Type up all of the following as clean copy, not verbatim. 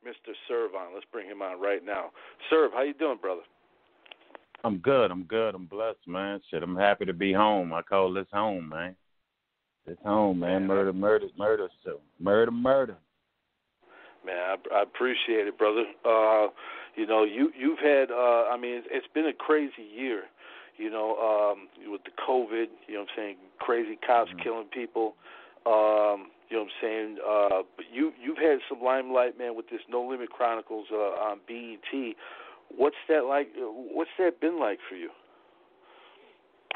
Mr. Serv-On. Let's bring him on right now. Serv, how you doing, brother? I'm good. I'm blessed, man. Shit, I'm happy to be home. I call this home, man. It's home, man. Murder. So murder. Man, I appreciate it, brother. You've had. It's been a crazy year. With the COVID. You know what I'm saying? Crazy cops killing people. You know what I'm saying? But you've had some limelight, man, with this No Limit Chronicles on BET. What's that like? What's that been like for you?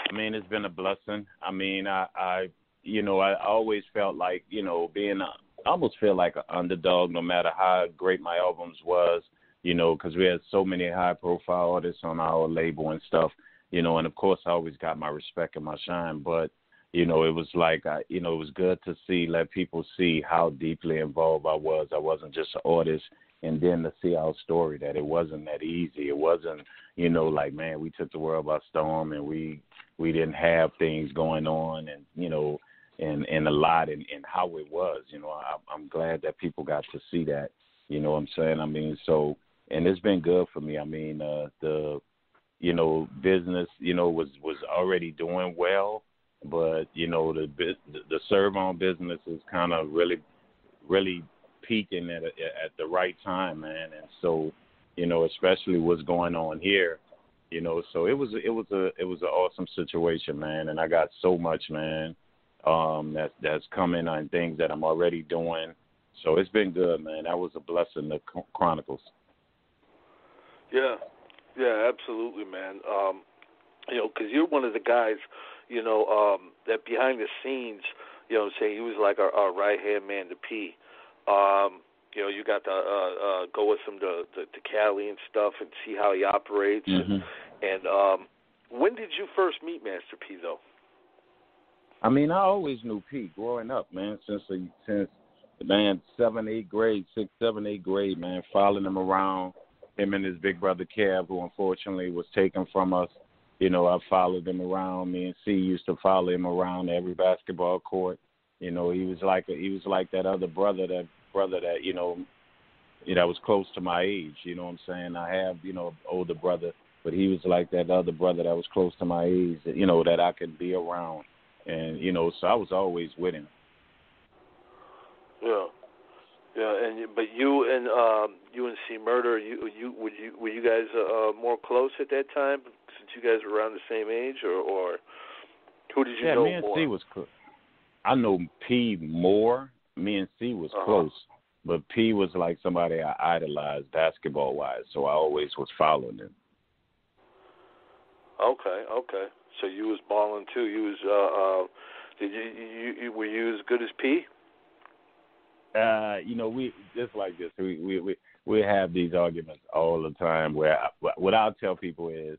I mean, it's been a blessing. I mean, I always felt like, I almost feel like an underdog no matter how great my albums was, because we had so many high-profile artists on our label and stuff, and of course I always got my respect and my shine, but, it was like, it was good to let people see how deeply involved I was. I wasn't just an artist, and then to see our story, that it wasn't that easy. It wasn't, like, man, we took the world by storm and we didn't have things going on and, and a lot in how it was. I'm glad that people got to see that, you know what I'm saying? I mean, so, and it's been good for me. I mean, the business, was already doing well, but, the Serv-On business is kind of really peaking at the right time, man. And so, especially what's going on here, so it was an awesome situation, man. And I got so much, man, that's coming on things that I'm already doing. So it's been good, man. That was a blessing, the Chronicles. Yeah, absolutely, man. Because you're one of the guys, that behind the scenes, say he was like our right-hand man to P. You got to go with him to Cali and stuff and see how he operates. Mm-hmm. And when did you first meet Master P, though? I mean, I always knew P growing up, man, since 6th, 7th, 8th grade, man, following him around, him and his big brother Kev, who unfortunately was taken from us. I followed him around. Me and C used to follow him around every basketball court. He was like that other brother that that was close to my age. You know what I'm saying? I have an older brother, but he was like that other brother that was close to my age. That I could be around, and so I was always with him. Yeah. But you and C Murder, were you guys more close at that time since you guys were around the same age, or who did you know more? Yeah, me and C was close. I know P more. Me and C was close, but P was like somebody I idolized basketball-wise, so I always was following him. Okay. So you was balling too. You was were you as good as P? We just like this. We have these arguments all the time. Where what I'll tell people is,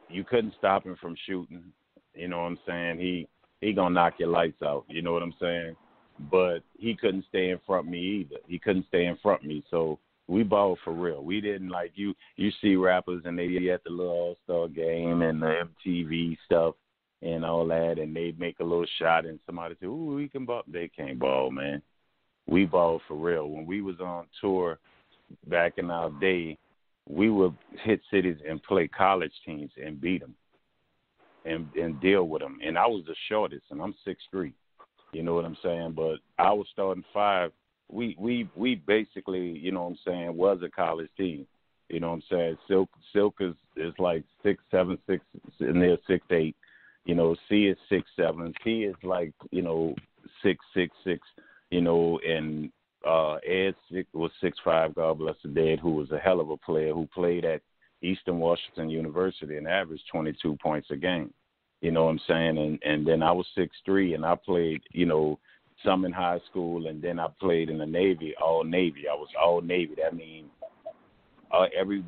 you couldn't stop him from shooting. You know what I'm saying? He gonna knock your lights out. You know what I'm saying? But he couldn't stay in front of me either. He couldn't stay in front of me. So we balled for real. We didn't like you. You see rappers and they be at the little All-Star game and the MTV stuff and all that, and they make a little shot and somebody say, "Ooh, we can ball." They can't ball, man. We ball for real. When we was on tour back in our day, we would hit cities and play college teams and beat them and deal with them. And I was the shortest, and I'm 6'3". You know what I'm saying? But I was starting five. We basically, you know what I'm saying, was a college team. You know what I'm saying? Silk is like 6'7", 6, and they're 6'8". C is 6'7". P is like, 6'6", and Ed was 6'5", God bless the dead, who was a hell of a player, who played at Eastern Washington University and averaged 22 points a game. You know what I'm saying? And then I was 6'3", and I played, some in high school, and then I played in the Navy, all Navy. I was all Navy. That means every,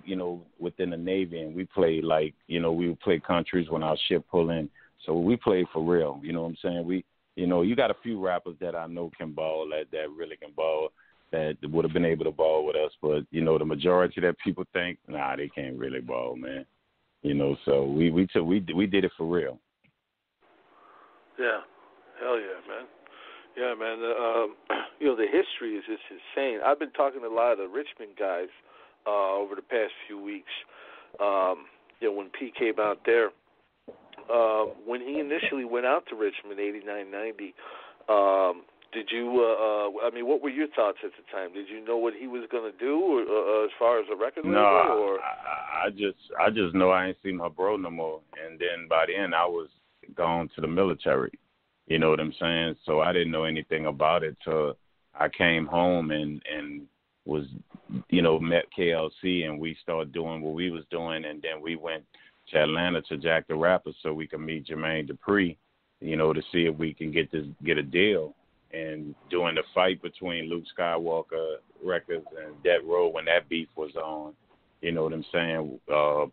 within the Navy, and we played like, we would play countries when our ship pull in. So we played for real. You know what I'm saying? You got a few rappers that I know can ball, that really can ball, that would have been able to ball with us. But, the majority that people think, nah, they can't really ball, man. So we did it for real. Yeah. Hell yeah, man. Yeah, man. The history is just insane. I've been talking to a lot of the Richmond guys over the past few weeks. When P came out there, when he initially went out to Richmond, 89, 90, did you? What were your thoughts at the time? Did you know what he was going to do, or, as far as a record label? No, Or I just know I ain't see my bro no more, and then by the end I was gone to the military. You know what I'm saying? So I didn't know anything about it till I came home and was, met KLC, and we started doing what we was doing, and then we went to Atlanta to Jack the Rapper so we could meet Jermaine Dupri, to see if we can get a deal. And during the fight between Luke Skywalker Records and Death Row, when that beef was on, you know what I'm saying,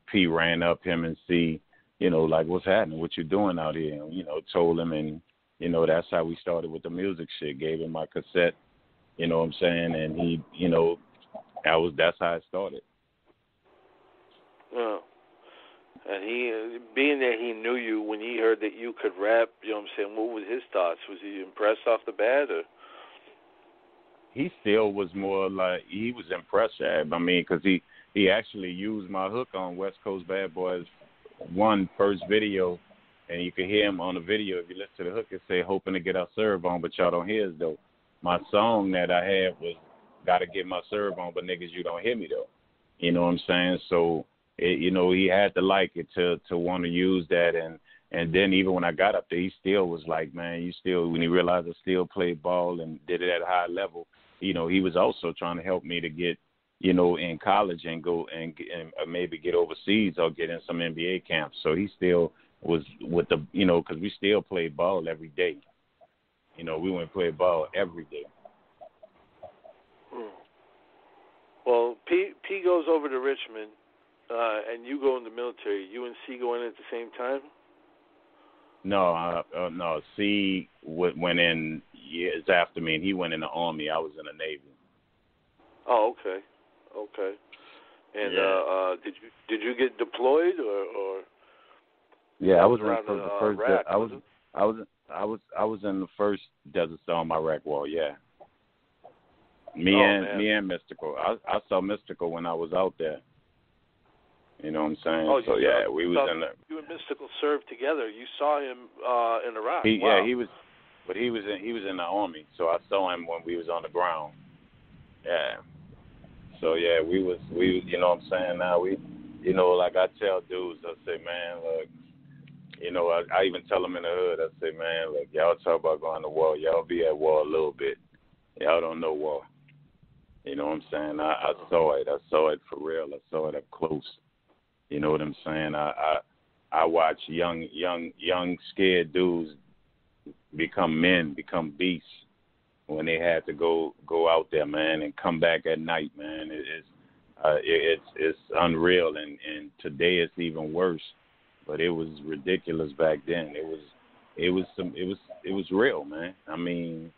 P ran up him and C, like, what's happening? What you doing out here? And, told him, and, that's how we started with the music shit. Gave him my cassette, you know what I'm saying? And he, that's how it started. yeah. And he, being that he knew you when he heard that you could rap, what was his thoughts? Was he impressed off the bat, or? He still was more like, he was impressed, because he actually used my hook on West Coast Bad Boys 1 first video, and you can hear him on the video. If you listen to the hook, it say, hoping to get our Serv-On, but y'all don't hear us, though. My song that I had was, gotta get my Serv-On, but niggas, you don't hear me, though. You know what I'm saying? So, he had to like it to want to use that, and then even when I got up there, he still was like, man, when he realized I still played ball and did it at a high level, he was also trying to help me to get, in college and go and maybe get overseas or get in some NBA camps. So he still was with the, because we still played ball every day. We went and played ball every day. Well, P goes over to Richmond. And you go in the military. You and C go in at the same time? No, C went in years after me, and he went in the Army. I was in the Navy. Oh, okay. And yeah. Did you get deployed or? Yeah, I was around in the first. Iraq, I was in the first Desert Storm Iraq War. Yeah. Me and Mystical. I saw Mystical when I was out there. You know what I'm saying? Oh, so yeah, we was in the. You and Mystical served together. You saw him in Iraq. Wow. Yeah, he was in the Army. So I saw him when we was on the ground. Yeah. So yeah, we you know what I'm saying? Now we, like I tell dudes, I say, man, look, I even tell them in the hood, I say, man, look, y'all talk about going to war, y'all be at war a little bit. Y'all don't know war. You know what I'm saying? I saw it. I saw it for real. I saw it up close. You know what I'm saying? I watch young scared dudes become men, become beasts when they had to go out there, man, and come back at night, man. It's unreal, and today it's even worse. But it was ridiculous back then. It was real, man. I mean,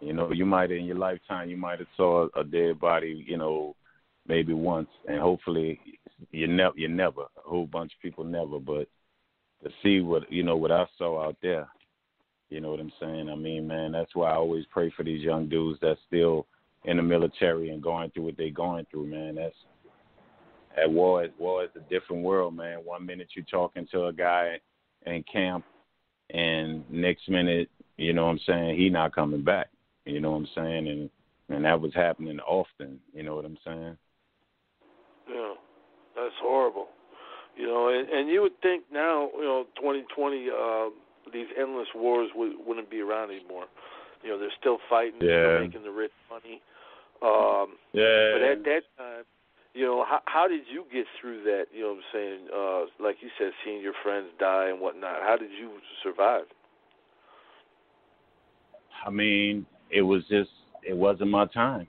you might in your lifetime you might have saw a dead body, maybe once, and hopefully you never. A whole bunch of people never, but to see what I saw out there, you know what I'm saying? I mean, man, that's why I always pray for these young dudes that's still in the military and going through what they're going through, man. War is a different world, man. 1 minute you're talking to a guy in camp, and next minute, you know what I'm saying, he not coming back. You know what I'm saying? And that was happening often, you know what I'm saying? Yeah, that's horrible. And you would think now, 2020, these endless wars wouldn't be around anymore. They're still fighting, still making the rich money. But at that time, how did you get through that? You know what I'm saying? Like you said, seeing your friends die and whatnot. How did you survive? I mean, it wasn't my time.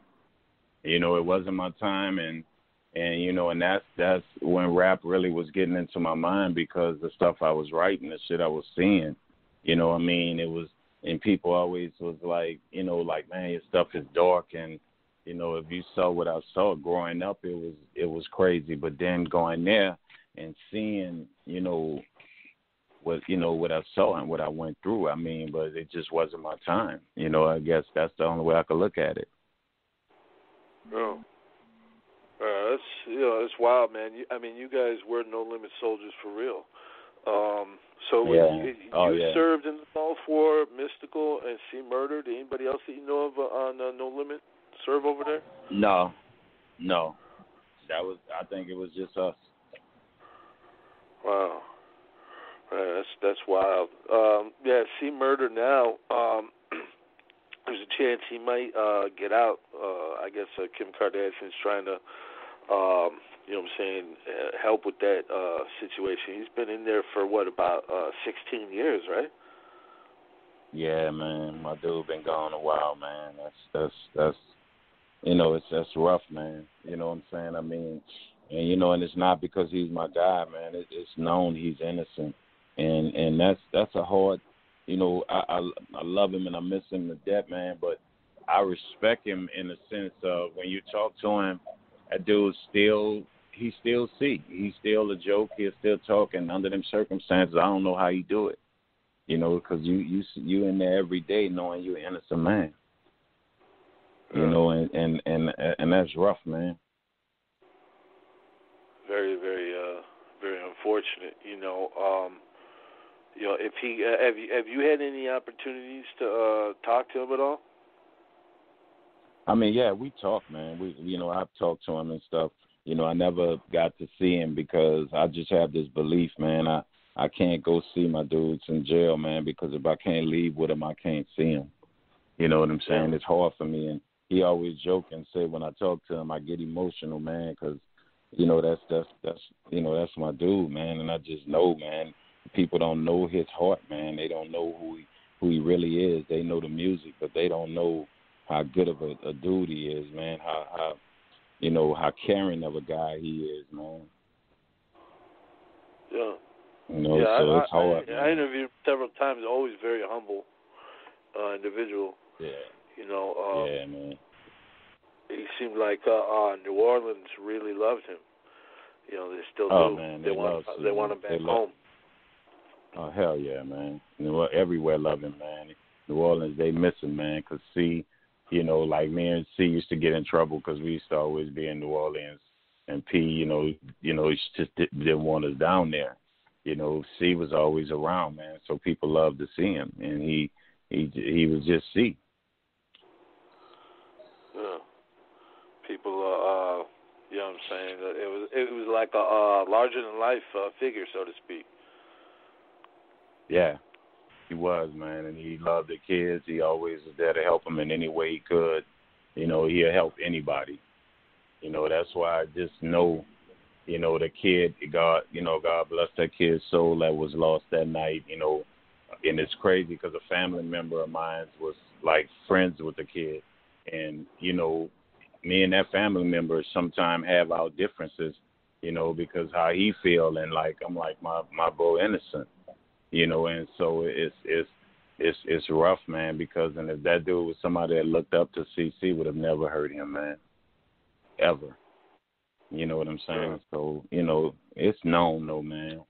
It wasn't my time, and that's when rap really was getting into my mind, because the stuff I was writing, the shit I was seeing, it was, and people always was like, man, your stuff is dark, and if you saw what I saw growing up, it was crazy. But then going there and seeing, what I saw and what I went through. I mean, but it just wasn't my time. I guess that's the only way I could look at it. Oh. That's wild, man. You guys were No Limit soldiers for real. You served in the Gulf War, Mystical, and C Murder. Did anybody else that you know of on No Limit serve over there? No. I think it was just us. Wow. That's wild. C Murder now. There's a chance he might get out. I guess Kim Kardashian's trying to, help with that situation. He's been in there for about 16 years, right? Yeah, man. My dude been gone a while, man. That's that's rough, man. You know what I'm saying? I mean, and it's not because he's my guy, man. It's known he's innocent, and that's a hard. I love him and I miss him to death, man. But I respect him in the sense of when you talk to him, that dude he still see. He's still a joke. He'll still talk, and under them circumstances, I don't know how he do it. Because you in there every day knowing you're an innocent man. And that's rough, man. Very, very, very unfortunate. If he have you had any opportunities to talk to him at all? I mean, yeah, we talk, man. I've talked to him and stuff. I never got to see him because I just have this belief, man. I can't go see my dudes in jail, man, because if I can't leave with him, I can't see him. You know what I'm saying? Yeah. It's hard for me, and he always joke and say when I talk to him, I get emotional, man, because that's my dude, man, and I just know, man. People don't know his heart, man. They don't know who he really is. They know the music, but they don't know how good of a dude he is, man. How caring of a guy he is, man. Yeah. So it's hard. I interviewed him several times. Always very humble individual. Yeah. Yeah, man. He seemed like New Orleans really loved him. They still do. Oh man, they want him back home. Oh, hell yeah, man. Everywhere love him, man. New Orleans, they miss him, man, because like me and C used to get in trouble because we used to always be in New Orleans. And P, he just didn't want us down there. C was always around, man, so people loved to see him. And he was just C. Yeah. People, you know what I'm saying? It was like a larger-than-life figure, so to speak. Yeah, he was, man, and he loved the kids. He always was there to help them in any way he could. He'll help anybody. That's why I just know, the kid, God bless that kid's soul that was lost that night, and it's crazy because a family member of mine was, like, friends with the kid. And, me and that family member sometimes have our differences, because how he feel, and, like, I'm like, my boy innocent. And so it's rough, man, because and if that dude was somebody that looked up to CC, would have never hurt him, man, ever. You know what I'm saying? Yeah. So, it's known, though, man.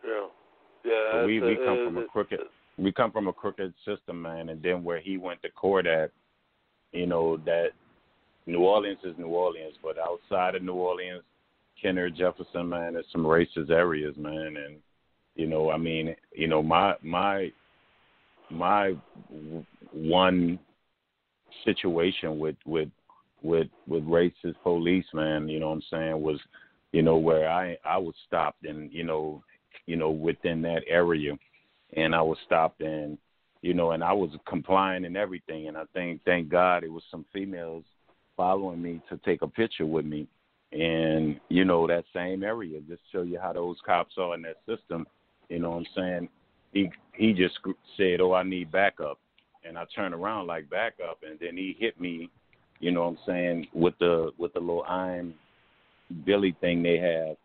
Yeah. So we come from a crooked system, man, and then where he went to court at, that New Orleans is New Orleans, but outside of New Orleans, Kenner, Jefferson, man, there's some racist areas, man, and my one situation with racist police, man, you know what I'm saying, was, where I was stopped and, within that area, and I was stopped and, and I was complying and everything, and I thank God it was some females following me to take a picture with me, and, that same area, just show you how those cops are in that system. You know what I'm saying? He just said, "Oh, I need backup," and I turned around like backup, and then he hit me. You know what I'm saying? With the little iron billy thing they have.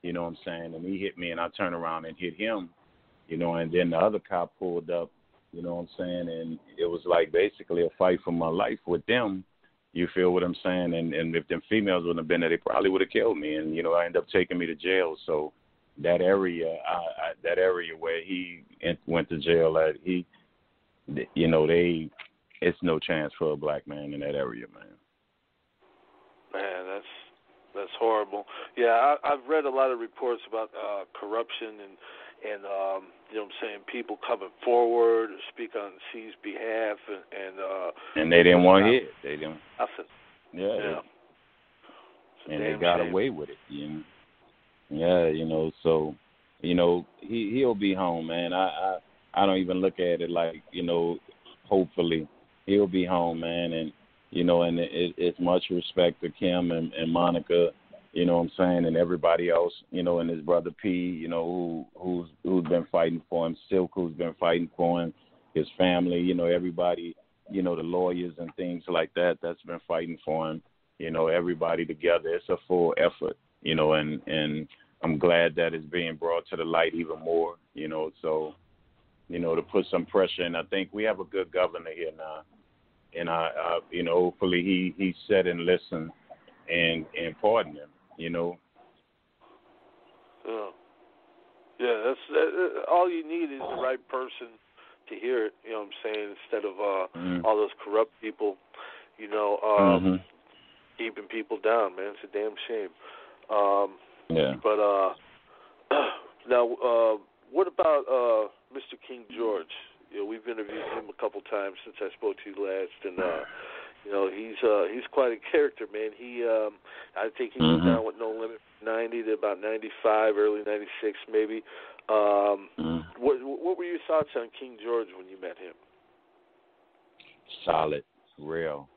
You know what I'm saying? And he hit me, and I turned around and hit him. And then the other cop pulled up. You know what I'm saying? And it was like basically a fight for my life with them. You feel what I'm saying? And if them females wouldn't have been there, they probably would have killed me. And I ended up taking me to jail. So. that area, that area where he went to jail at, it's no chance for a black man in that area, man. Man, that's horrible. Yeah, I've read a lot of reports about corruption and you know what I'm saying, people coming forward to speak on C's behalf and they didn't want to hear it. They didn't. Nothing. Yeah. And they got away with it, you know. Yeah, so, he'll be home, man. I don't even look at it like, hopefully he'll be home, man, and and it's much respect to Kim and Monica, you know what I'm saying, and everybody else, and his brother P, who's been fighting for him, Silk, who's been fighting for him, his family, everybody, the lawyers and things like that that's been fighting for him, everybody together. It's a full effort, and I'm glad that it's being brought to the light even more, so, to put some pressure in. I think we have a good governor here now. And hopefully he sit and listen and pardon him, Yeah, that's all you need is the right person to hear it. You know what I'm saying? Instead of all those corrupt people, keeping people down, man. It's a damn shame. Yeah. But now, what about Mr. King George? We've interviewed him a couple times since I spoke to you last, and he's quite a character, man. I think he was down with No Limit from 90 to about 95, early 96 maybe. What were your thoughts on King George when you met him? Solid, real,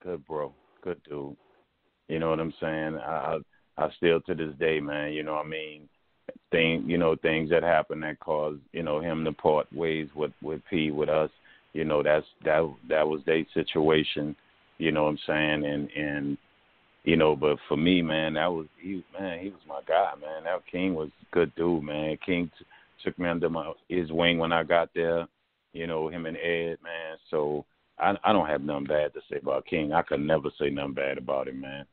good bro, good dude. You know what I'm saying? I still to this day, man. Things that happen that caused, him to part ways with P, with us, that was their situation, you know what I'm saying? And but for me, man, he was my guy, man. That King was a good dude, man. King took me under his wing when I got there, him and Ed, man. So I don't have nothing bad to say about King. I could never say nothing bad about him, man.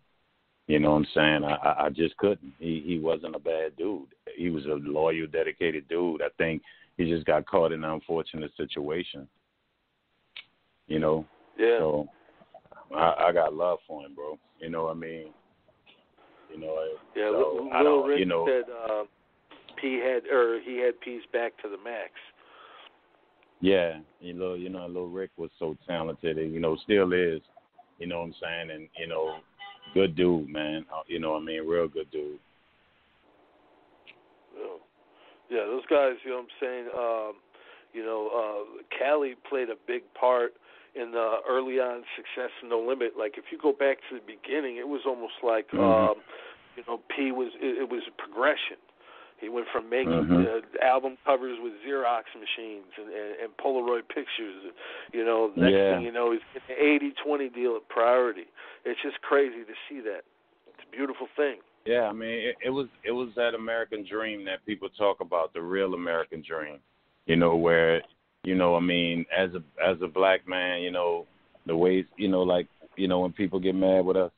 You know what I'm saying? I just couldn't. He wasn't a bad dude. He was a loyal, dedicated dude. I think he just got caught in an unfortunate situation. Yeah. So I got love for him, bro. You know what I mean? Yeah. So Lil Rick said he had P's back to the max. Yeah, Lil Rick was so talented, and still is. You know what I'm saying? And good dude, man. Real good dude. Yeah, those guys, what I'm saying, Cali played a big part in the early on success in No Limit. Like, if you go back to the beginning, it was almost like, P it was a progression. He went from making album covers with Xerox machines and Polaroid pictures. Next thing you know, he's getting an 80-20 deal at Priority. It's just crazy to see that. It's a beautiful thing. Yeah, it was that American dream that people talk about, the real American dream. Where, as a black man, the ways, when people get mad with us,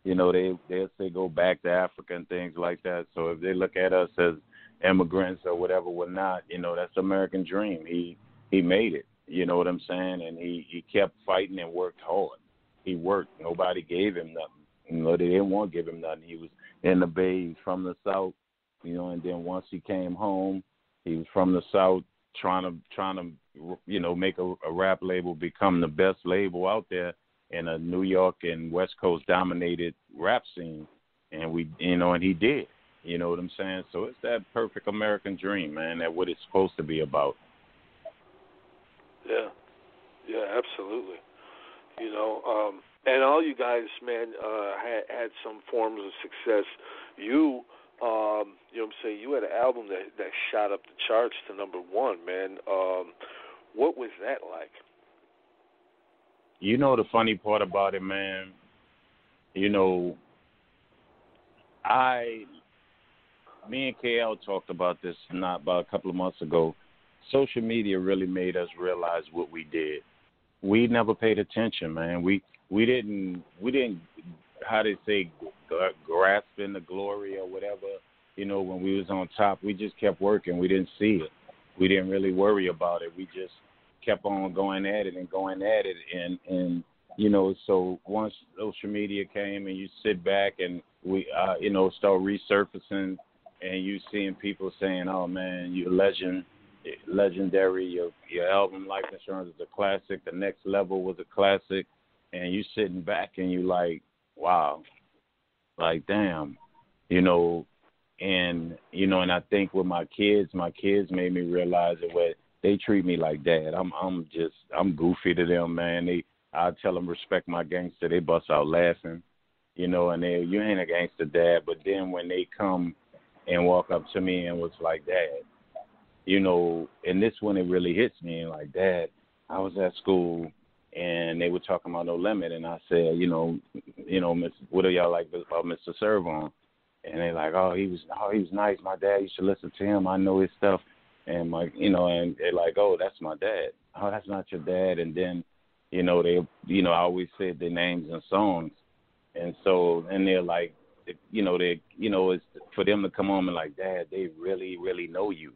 they'll say go back to Africa and things like that. So if they look at us as immigrants or whatever, we're not. That's the American dream. He made it. You know what I'm saying? And he kept fighting and worked hard. He worked. Nobody gave him nothing. They didn't want to give him nothing. He was in the Bay. He was from the South. And then once he came home, he was from the South, trying to make a rap label become the best label out there in a New York and West Coast dominated rap scene. And and he did. You know what I'm saying? So it's that perfect American dream, man. That's what it's supposed to be about. Yeah, absolutely. And all you guys, man, had some forms of success. You know what I'm saying, you had an album that shot up the charts to #1, man. What was that like? The funny part about it, man, me and KL talked about this about a couple of months ago. Social media really made us realize what we did. We never paid attention, man. We didn't how they say, grasp in the glory or whatever, when we was on top, we just kept working. We didn't see it. We didn't really worry about it. We just kept on going at it. And so once social media came and you sit back and we, start resurfacing and you seeing people saying, oh, man, you're legendary. Your album, Life Insurance, is a classic. The Next Level was a classic. And you sitting back and you like, wow, like, damn, and I think with my kids made me realize that they treat me like dad. I'm goofy to them, man. I tell them respect my gangster. They bust out laughing, and you ain't a gangster, dad. But then when they come and walk up to me and was like, dad, and this one, it really hits me. And like, dad, I was at school and they were talking about No Limit, and I said, what do y'all like about Mr. Serv-On? And they like, oh, he was nice. My dad used to listen to him. I know his stuff. And and they're like, oh, that's my dad. Oh, that's not your dad. And then, I always said their names and songs, and so, and they're like, it's for them to come home and like, dad, they really, really know you,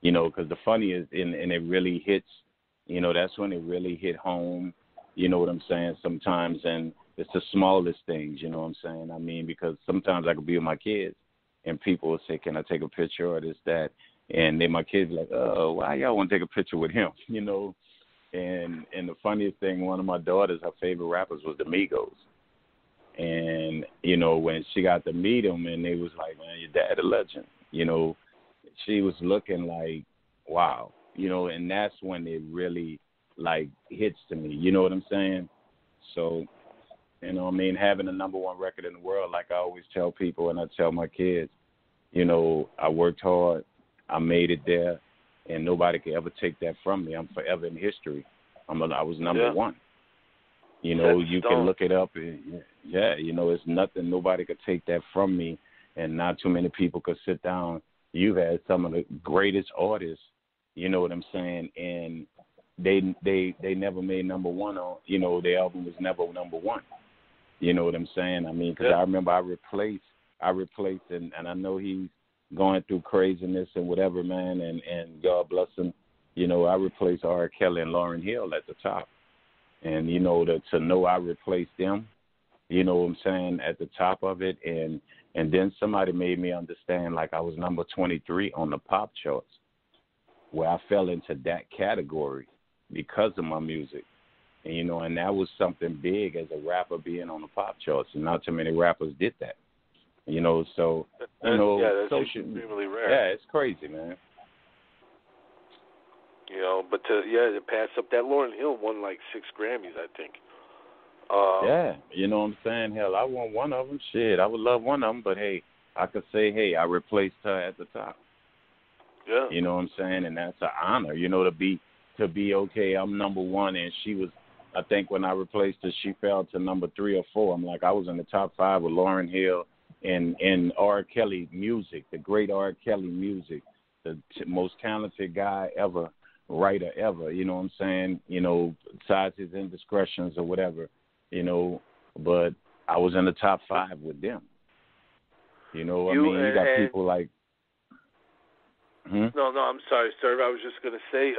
because the funny is, and it really hits. That's when it really hit home, you know what I'm saying, sometimes, and it's the smallest things, you know what I'm saying, I mean, because sometimes I could be with my kids, and people will say, can I take a picture or this, that, and then my kids like, oh, why y'all want to take a picture with him, and the funniest thing, one of my daughters, her favorite rappers was the Migos, and, when she got to meet him, and they was like, man, your dad a legend, she was looking like, wow. And that's when it really, like, hits to me. You know what I'm saying? So, having the number one record in the world, like I always tell people and I tell my kids, I worked hard, I made it there, and nobody could ever take that from me. I'm forever in history. I was number one. You can look it up. And, it's nothing. Nobody could take that from me, and not too many people could sit down. You've had some of the greatest artists. You know what I'm saying? And they never made number one on, their album was never number one. You know what I'm saying? I mean, because I remember I replaced, and I know he's going through craziness and whatever, man, and God bless him. I replaced R. Kelly and Lauryn Hill at the top. And, to know I replaced them, you know what I'm saying, at the top of it. And then somebody made me understand, like, I was number 23 on the pop charts, where I fell into that category because of my music. And, and that was something big as a rapper being on the pop charts. And not too many rappers did that. So, that's extremely rare. Yeah, it's crazy, man. But to pass up that, Lauryn Hill won like 6 Grammys, I think. Yeah, you know what I'm saying? Hell, I won one of them. Shit, I would love one of them. But, hey, I could say, hey, I replaced her at the top. Yeah. You know what I'm saying? And that's an honor, to be okay, I'm number one. And she was, I think when I replaced her, she fell to number 3 or 4. I'm like, I was in the top 5 with Lauryn Hill and R. Kelly music, the great R. Kelly music, the most talented guy ever, writer ever, you know what I'm saying? Besides his indiscretions or whatever, but I was in the top 5 with them. You got people like, No, I'm sorry, sir. I was just going to say,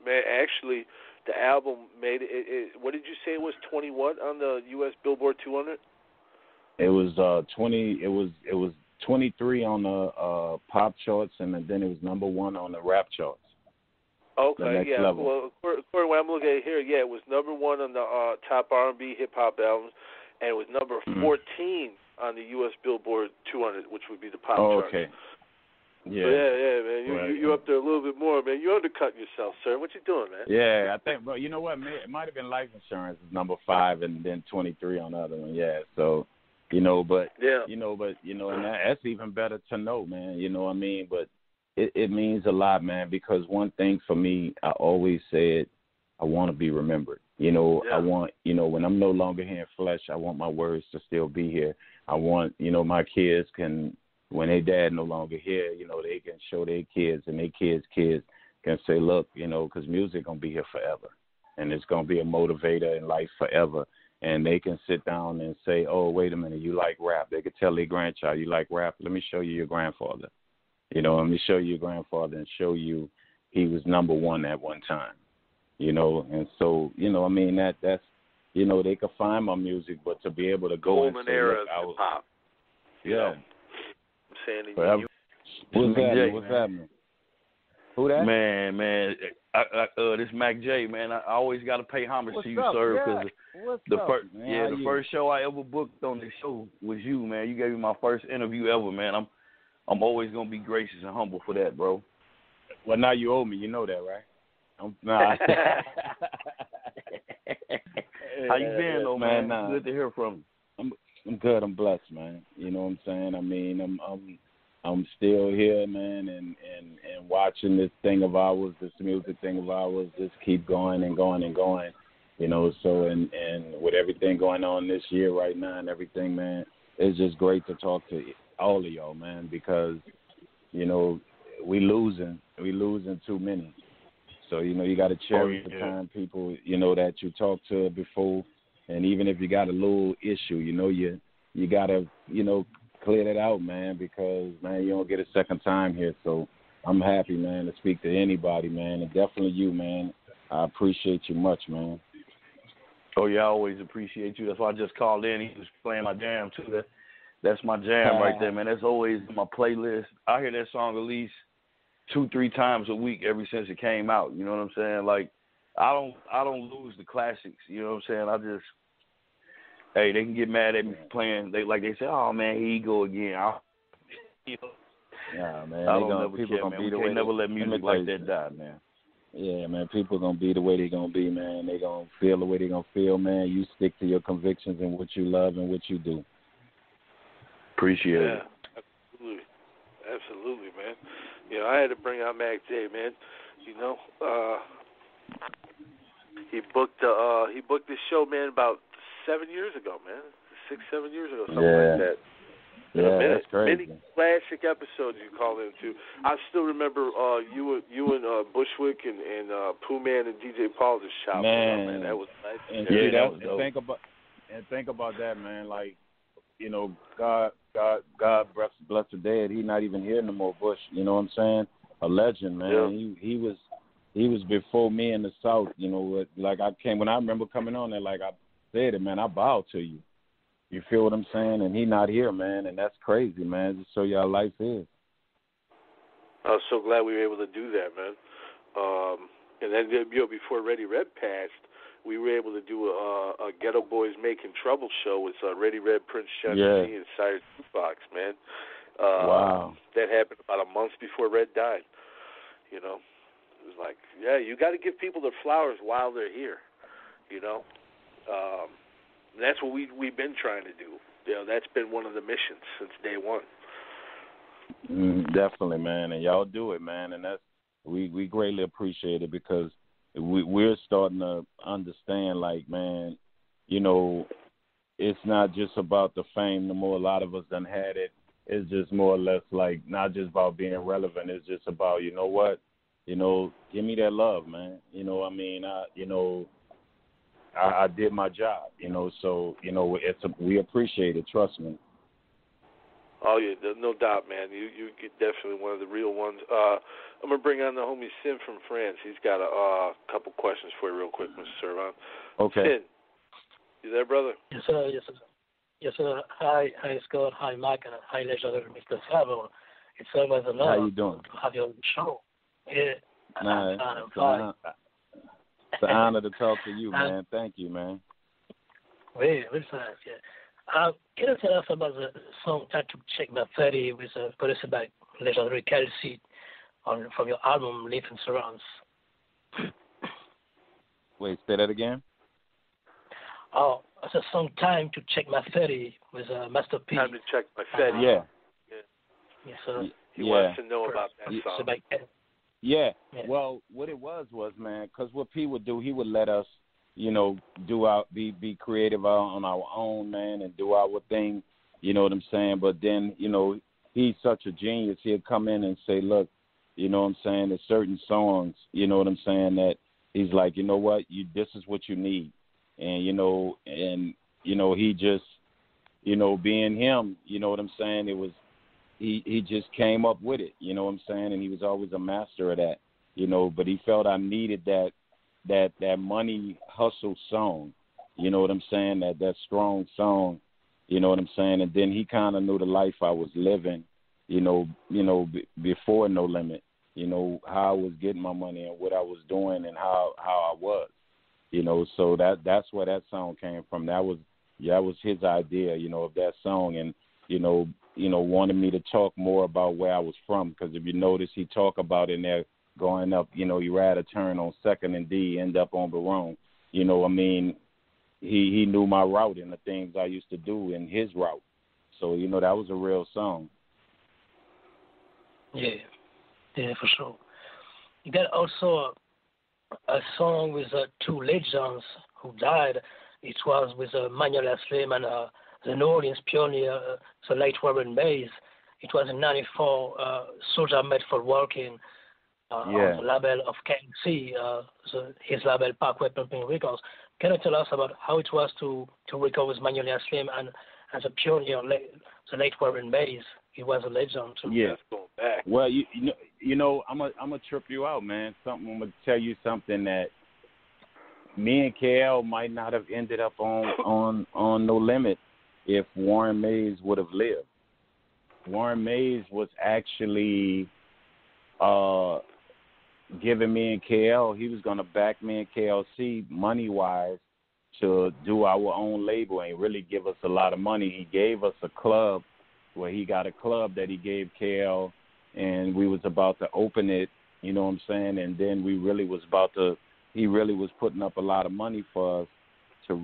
man, actually, the album made it. What did you say it was? 21 on the U.S. Billboard 200. It was 20. It was 23 on the pop charts, and then it was number 1 on the rap charts. Okay, yeah. Level. Well, according to what I'm looking at here, it was number 1 on the top R&B hip hop albums, and it was number 14 on the U.S. Billboard 200, which would be the pop charts. Okay. Yeah. So man. You're up there a little bit more, man. You're undercutting yourself, sir. What you doing, man? Yeah, I think, but you know what? It might have been Life Insurance is number 5 and then 23 on the other one. Yeah. So, and that's even better to know, man. You know what I mean? But it means a lot, man, because one thing for me, I always said, I want to be remembered. I want, when I'm no longer here in flesh, I want my words to still be here. I want, my kids can, when their dad no longer here, they can show their kids, and their kids' kids can say, look, because music going to be here forever. And it's going to be a motivator in life forever. and they can sit down and say, oh, wait a minute, you like rap. They could tell their grandchild, you like rap. Let me show you your grandfather. Let me show you your grandfather and show you he was number one at one time. And so, that's, they could find my music, but to be able to go golden and say, era look, of hip hop. Yeah. I'm saying What's happening? Who that? Man, this Mac J, man. I always got to pay homage to you, sir, because the first show I ever booked on this show was you, man. You gave me my first interview ever, man. I'm always gonna be gracious and humble for that, bro. Well, now you owe me. You know that, right? How you been, though, man? Good to hear from you. I'm good. I'm blessed, man. You know what I'm saying? I mean, I'm still here, man, and watching this thing of ours, this music thing of ours, just keep going and going and going. So and with everything going on this year right now and everything, man, it's just great to talk to all of y'all, man, because we losing too many. So you got to cherish the time people that you talked to before, and even if you got a little issue, you got to clear that out, man, because man, you don't get a second time here. So I'm happy, man, to speak to anybody, man, and definitely you, man. I appreciate you much, man. Oh yeah, I always appreciate you. That's why I just called in. He was playing my jam too. That's my jam right there, man. That's always in my playlist. I hear that song at least 2-3 times a week ever since it came out. You know what I'm saying? Like, I don't lose the classics. You know what I'm saying? Hey, they can get mad at me for playing. They say, oh man, here you go again. Yeah, man. I don't never care, man. We can't never let music like that die, man. Yeah, man. People gonna be the way they gonna be, man. They gonna feel the way they gonna feel, man. You stick to your convictions and what you love and what you do. Appreciate it. Absolutely, man. I had to bring out Mac J, man. He booked this show, man, about 7 years ago, man. 6-7 years ago, something like that. Yeah, that's crazy. Many classic episodes you called into. I still remember you and Bushwick and Pooh Man and DJ Paul just shouting. Man, that was nice. And think about that, man. Like, God bless the dead. He's not even here no more. Bush, you know what I'm saying? A legend, man. Yeah. He was before me in the South. Like when I remember coming on there, like I said it, man. I bow to you. You feel what I'm saying? And he not here, man, and that's crazy, man. Just show you how life is. I was so glad we were able to do that, man. And then before Ready Red passed, we were able to do a Ghetto Boys Making Trouble show with Ready Red, Prince Chesney, and Cyrus Box, man. Wow. That happened about a month before Red died. It was like, you got to give people their flowers while they're here. And that's what we've been trying to do. That's been one of the missions since day one. Definitely, man, and y'all do it, man, and that's we greatly appreciate it because we're starting to understand, like, man, it's not just about the fame no more. A lot of us done had it. It's just more or less like not just about being relevant. It's just about, give me that love, man. I did my job, so, we appreciate it, trust me. Oh, yeah, no doubt, man. You get definitely one of the real ones. I'm going to bring on the homie Sin from France. He's got a couple questions for you real quick, Mr. Serv-On. Okay. Sin, you there, brother? Yes, sir. Yes, sir. Hi, Scott. Hi, Mike. Hi, legendary Mr. Serv-On. It's always an honor How you doing? to have you on the show. Yeah. I'm fine. It's an honor to talk to you, man. Thank you, man. Very nice, yeah. Can you tell us about the song Time to Check My 30 with produced by legendary Kelsey from your album Leaf and Surrounds? Wait, say that again? Oh, it's a song Time to Check My 30 with Master P. Time to Check My 30. Yeah. Yes, sir. He wants to know about that song. Yeah. Well, what it was, man, because what P would do, he would let us, be creative on our own, man, and do our thing, you know what I'm saying? But then, he's such a genius. He'd come in and say, look, you know what I'm saying, there's certain songs, you know what I'm saying, that he's like, you know what, this is what you need. and he just, being him, you know what I'm saying? It was he just came up with it, you know what I'm saying? And he was always a master of that, but he felt I needed that money hustle song, you know what I'm saying? That strong song, you know what I'm saying? And then he kind of knew the life I was living, before No Limit, how I was getting my money and what I was doing and how I was, so that's where that song came from. That was his idea, of that song, and wanted me to talk more about where I was from, because if you notice, he talk about in there going up, you had a turn on 2nd and D, end up on Barone. He knew my route and the things I used to do in his route. So, that was a real song. Yeah, for sure. You got also a song with two legends who died. It was with Manuel Slim and the New Orleans pioneer, the late Warren Mays. It was in '94. Soulja met for working on the label of KNC, his label Parkway Pumping Records. Can you tell us about how it was to record with Manuel Slim and the pioneer, the late Warren Mays? He was a legend too. Yeah. Well, I'm gonna trip you out, man. I'm gonna tell you something that me and KL might not have ended up on No Limit if Warren Mays would have lived. Warren Mays was actually giving me and KL. He was gonna back me and KLC money wise to do our own label and really give us a lot of money. He gave us a club. Where he got a club that he gave KL, and we was about to open it, you know what I'm saying? And then he really was putting up a lot of money for us to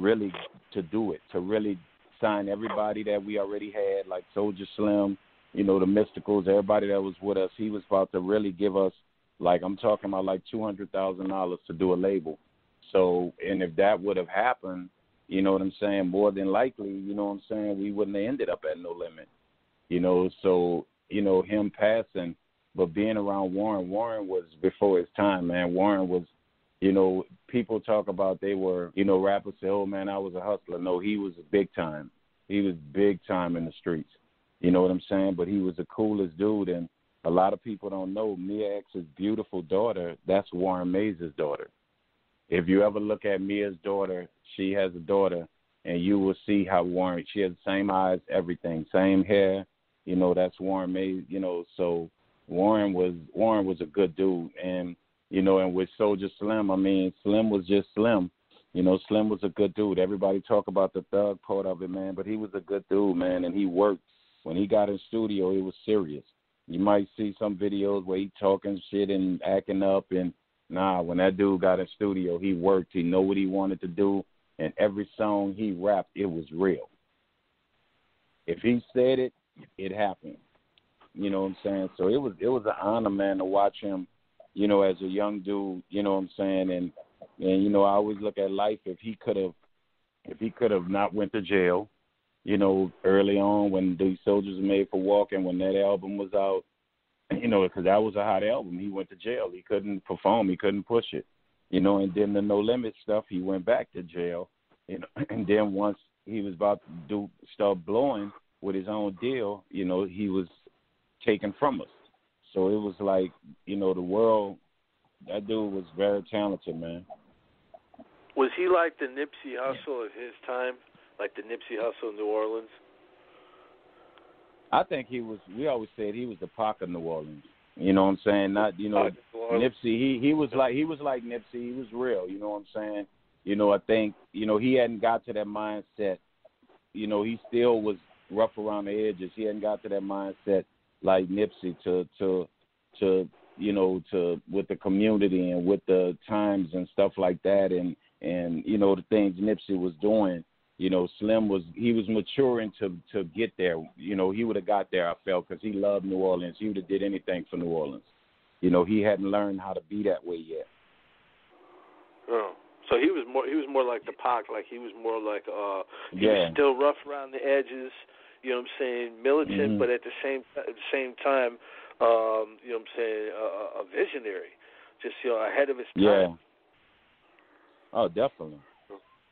do it, to really sign everybody that we already had, like Soulja Slim, the Mysticals, everybody that was with us. He was about to really give us, like I'm talking about like $200,000 to do a label. So, and if that would have happened, you know what I'm saying, more than likely, you know what I'm saying, we wouldn't have ended up at No Limit. So, him passing, but being around Warren was before his time, man. Warren was, people talk about they were, rappers say, oh, man, I was a hustler. No, he was big time. He was big time in the streets. You know what I'm saying? But he was the coolest dude, and a lot of people don't know Mia X's beautiful daughter, that's Warren Mays' daughter. If you ever look at Mia's daughter, she has a daughter, and you will see how Warren, she has the same eyes, everything, same hair. That's Warren Mays, so Warren was a good dude. And, and with Soulja Slim, Slim was just Slim. Slim was a good dude. Everybody talk about the thug part of it, man, but he was a good dude, man, and he worked. When he got in studio, it was serious. You might see some videos where he talking shit and acting up, and when that dude got in studio, he worked. He know what he wanted to do, and every song he rapped, it was real. If he said it, it happened. You know what I'm saying? So it was an honor, man, to watch him, as a young dude, you know what I'm saying? And I always look at life, if he could have not went to jail, early on when these Soldiers Were Made for Walking, when that album was out, because that was a hot album. He went to jail. He couldn't perform. He couldn't push it, and then the No Limit stuff, he went back to jail, and then once he was about to start blowing with his own deal, he was taken from us. So it was like, the world, that dude was very talented, man. Was he like the Nipsey Hussle of his time? Like the Nipsey Hussle in New Orleans? I think he was, we always said he was the Pac of New Orleans. You know what I'm saying? Not, Nipsey, he was like Nipsey. He was real, you know what I'm saying? I think, he hadn't got to that mindset. He still was rough around the edges. He hadn't got to that mindset like Nipsey to with the community and with the times and stuff like that, and the things Nipsey was doing. Slim was maturing to get there. He would have got there, I felt, because he loved New Orleans. He would have did anything for New Orleans. He hadn't learned how to be that way yet. Oh. So he was more like the Pac, like he was more like he was still rough around the edges, you know what I'm saying, militant, but at the same time, you know what I'm saying, a visionary, just ahead of his time. Yeah. Oh, definitely.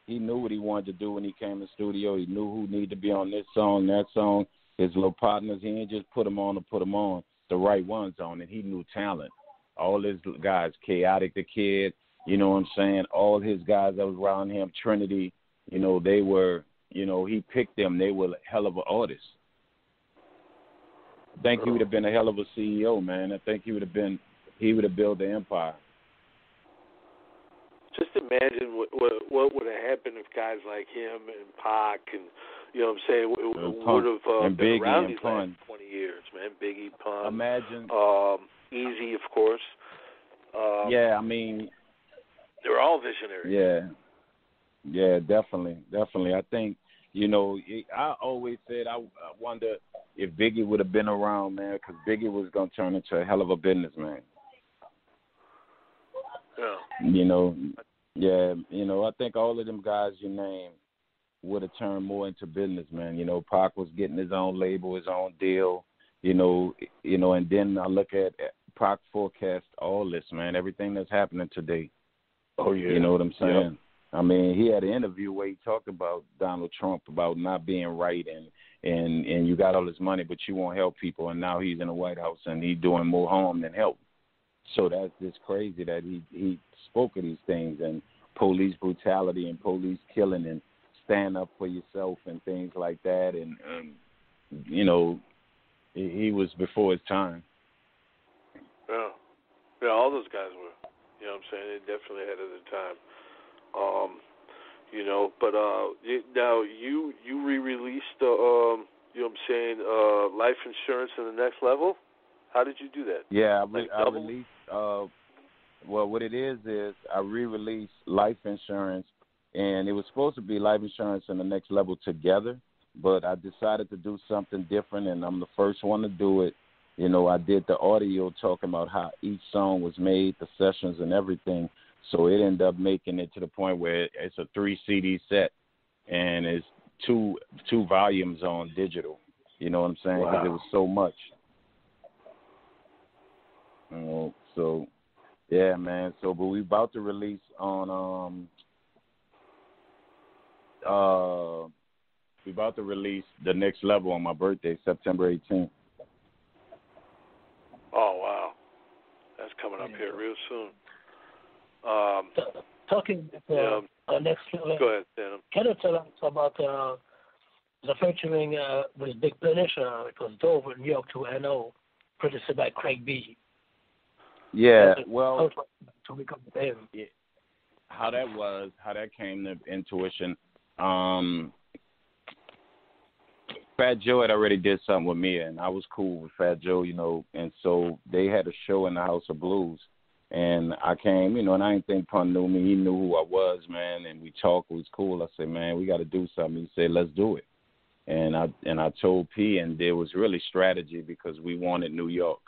He knew what he wanted to do when he came in the studio. He knew who needed to be on this song, that song. His little partners, he didn't just put them on to put them on. The right ones on it. He knew talent. All his guys, Chaotic the Kid, you know what I'm saying? All his guys that was around him, Trinity, you know, they were, you know, he picked them. They were a hell of an artist. I think he would have been a hell of a CEO, man. I think he would have built the empire. Just imagine what would have happened if guys like him and Pac and, you know what I'm saying, would have been around these last 20 years, man. Biggie, Pun. Imagine. Easy, of course. Yeah, I mean. They're all visionaries. Yeah, definitely. I think, you know, I always said I wonder if Biggie would have been around, man, because Biggie was going to turn into a hell of a businessman. Yeah. You know, I think all of them guys you named would have turned more into businessmen. You know, Pac was getting his own label, his own deal, you know, and then I look at Pac forecast all this, man, everything that's happening today. Oh, yeah. You know what I'm saying? Yep. I mean, he had an interview where he talked about Donald Trump, about not being right, and you got all this money, but you won't help people, and now he's in the White House, and he's doing more harm than help. So that's just crazy that he spoke of these things, and police brutality and police killing and stand up for yourself and things like that. And you know, he was before his time. Yeah, all those guys were. You know what I'm saying? They definitely ahead of their time. You know, but now you re-released the you know what I'm saying, life insurance in the next level. How did you do that? Yeah, I released. Well, what it is I re-released life insurance, and it was supposed to be life insurance in the next level together, but I decided to do something different, and I'm the first one to do it. You know, I did the audio talking about how each song was made, the sessions and everything, so it ended up making it to the point where it's a 3 CD set, and it's two volumes on digital. You know what I'm saying? Because it was so much. You know, so yeah, man. So, but we about to release on we about to release the next level on my birthday, September 18th. Oh wow, that's coming up here real soon. Talking about next level. Go ahead, Sam. Can you tell us about the featuring with Big Punish? It was Dover, New York to NO, produced by Craig B. Yeah, well, to become him. Yeah, how that came to intuition. Fat Joe had already did something with me, and I was cool with Fat Joe, you know, and so they had a show in the House of Blues, and I came, you know, and I didn't think Pun knew me. He knew who I was, man, and we talked. It was cool. I said, man, we got to do something. He said, let's do it. And I told P, and there was really strategy because we wanted New York.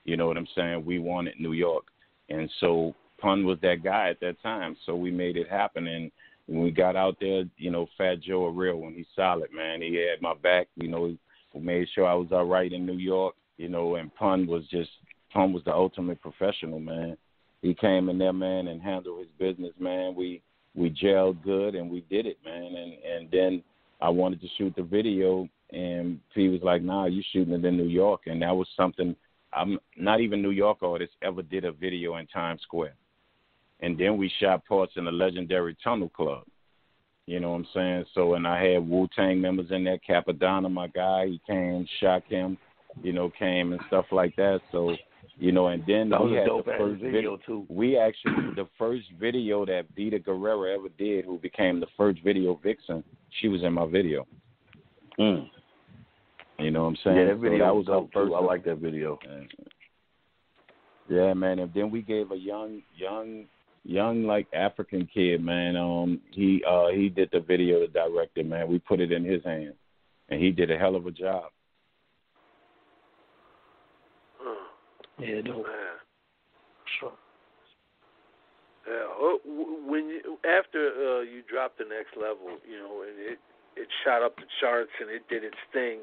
You know what I'm saying? We wanted New York. And so Pun was that guy at that time. So we made it happen. And when we got out there, you know, Fat Joe, a real one. He's solid, man. He had my back. You know, he made sure I was all right in New York, you know, and Pun was the ultimate professional, man. He came in there, man, and handled his business, man. We gelled good, and we did it, man. And then I wanted to shoot the video, and P was like, nah, you shooting it in New York. And that was something – I'm not even New York artist ever did a video in Times Square. And then we shot parts in the legendary Tunnel Club. You know what I'm saying? So, and I had Wu-Tang members in there. Capadonna, my guy, he came, shot him, you know, came and stuff like that. So, you know, and then we had the first video too. We actually, the first video that Vita Guerrera ever did, who became the first video vixen, she was in my video. You know what I'm saying? Yeah, that video so that was dope our first. Too. I like that video. Yeah, man. And then we gave a young like African kid, man. He did the video, the director, man. We put it in his hands, and he did a hell of a job. Yeah, dope. Sure. Yeah. When after you dropped the next level, you know, and it shot up the charts and it did its thing.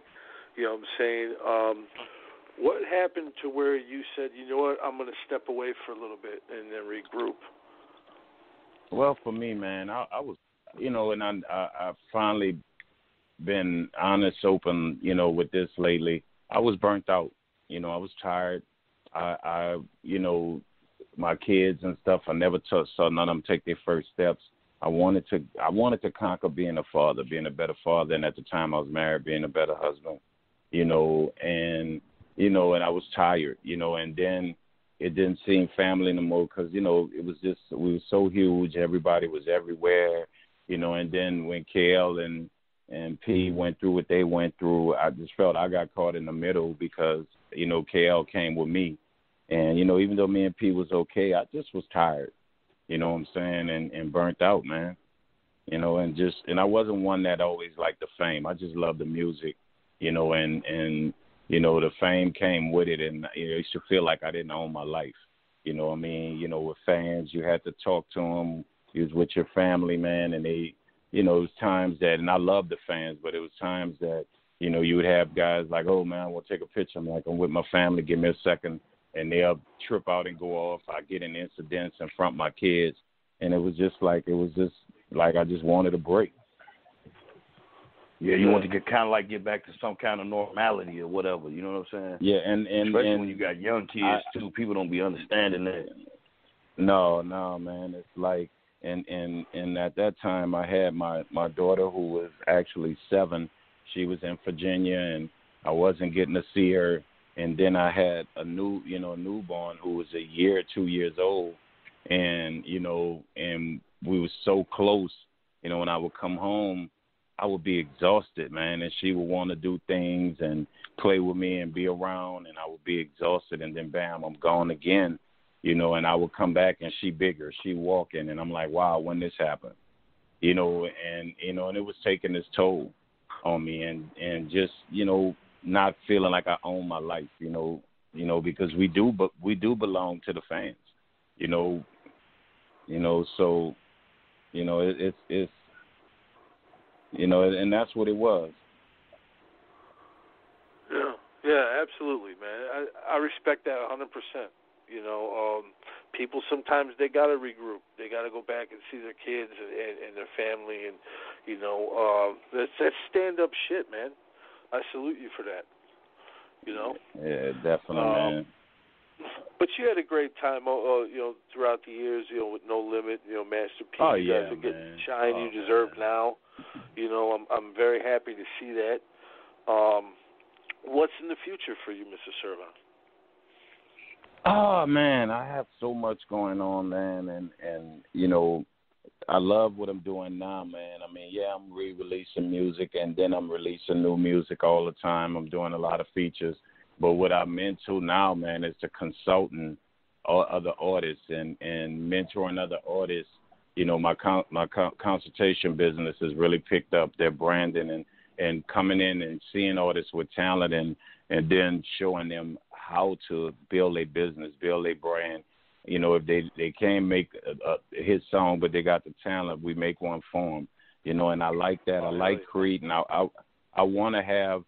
You know what I'm saying? What happened to where you said, you know what, I'm going to step away for a little bit and then regroup? Well, for me, man, I and I've finally been honest, open, with this lately. I was burnt out. I was tired. I my kids and stuff, I never saw none of them take their first steps. I wanted to conquer being a father, being a better father, and at the time I was married, being a better husband, and I was tired, and then it didn't seem family no more because, it was just, we were so huge, everybody was everywhere, and then when KL and P went through what they went through, I just felt I got caught in the middle because, KL came with me. And, even though me and P was okay, I just was tired. You know what I'm saying, and burnt out, man. And I wasn't one that always liked the fame. I just loved the music, and the fame came with it, and I used to feel like I didn't own my life. You know what I mean? With fans, you had to talk to them. You was with your family, man, and they, it was times that, and I loved the fans, but it was times that, you would have guys like, oh, man, I want to take a picture. I'm like, I'm with my family, give me a second. And they'll trip out and go off. I get in incidents in front of my kids. And it was just like I just wanted a break. Yeah, you want to get back to some kind of normality or whatever. You know what I'm saying? Yeah, and especially when you got young kids too. People don't be understanding that. No, man. It's like, and at that time I had my daughter who was actually 7. She was in Virginia, and I wasn't getting to see her. And then I had a newborn who was 2 years old, and and we were so close. When I would come home, I would be exhausted, man, and she would want to do things and play with me and be around, and I would be exhausted, and then bam, I'm gone again, and I would come back and she bigger, she walking, and I'm like, wow, when this happened, and it was taking its toll on me, and just not feeling like I own my life, because we do belong to the fans, so, it's, and that's what it was. Yeah, absolutely, man. I respect that 100%. People sometimes they got to regroup. They got to go back and see their kids and their family, and that's stand-up shit, man. I salute you for that. Yeah, definitely, man. But you had a great time, throughout the years, with No Limit, Master P. Oh, you yeah, guys are getting man. the shine you deserve now. I'm very happy to see that. What's in the future for you, Mr. Serv-On? Oh, man, I have so much going on, man, and I love what I'm doing now, man. I mean, yeah, I'm re-releasing music, and then I'm releasing new music all the time. I'm doing a lot of features. But what I'm into now, man, is to consulting other artists and mentoring other artists. My consultation business has really picked up their branding and coming in and seeing artists with talent and then showing them how to build a business, build a brand. If they can't make a hit song, but they got the talent, we make one for them. And I like that. I like creating. I want to have,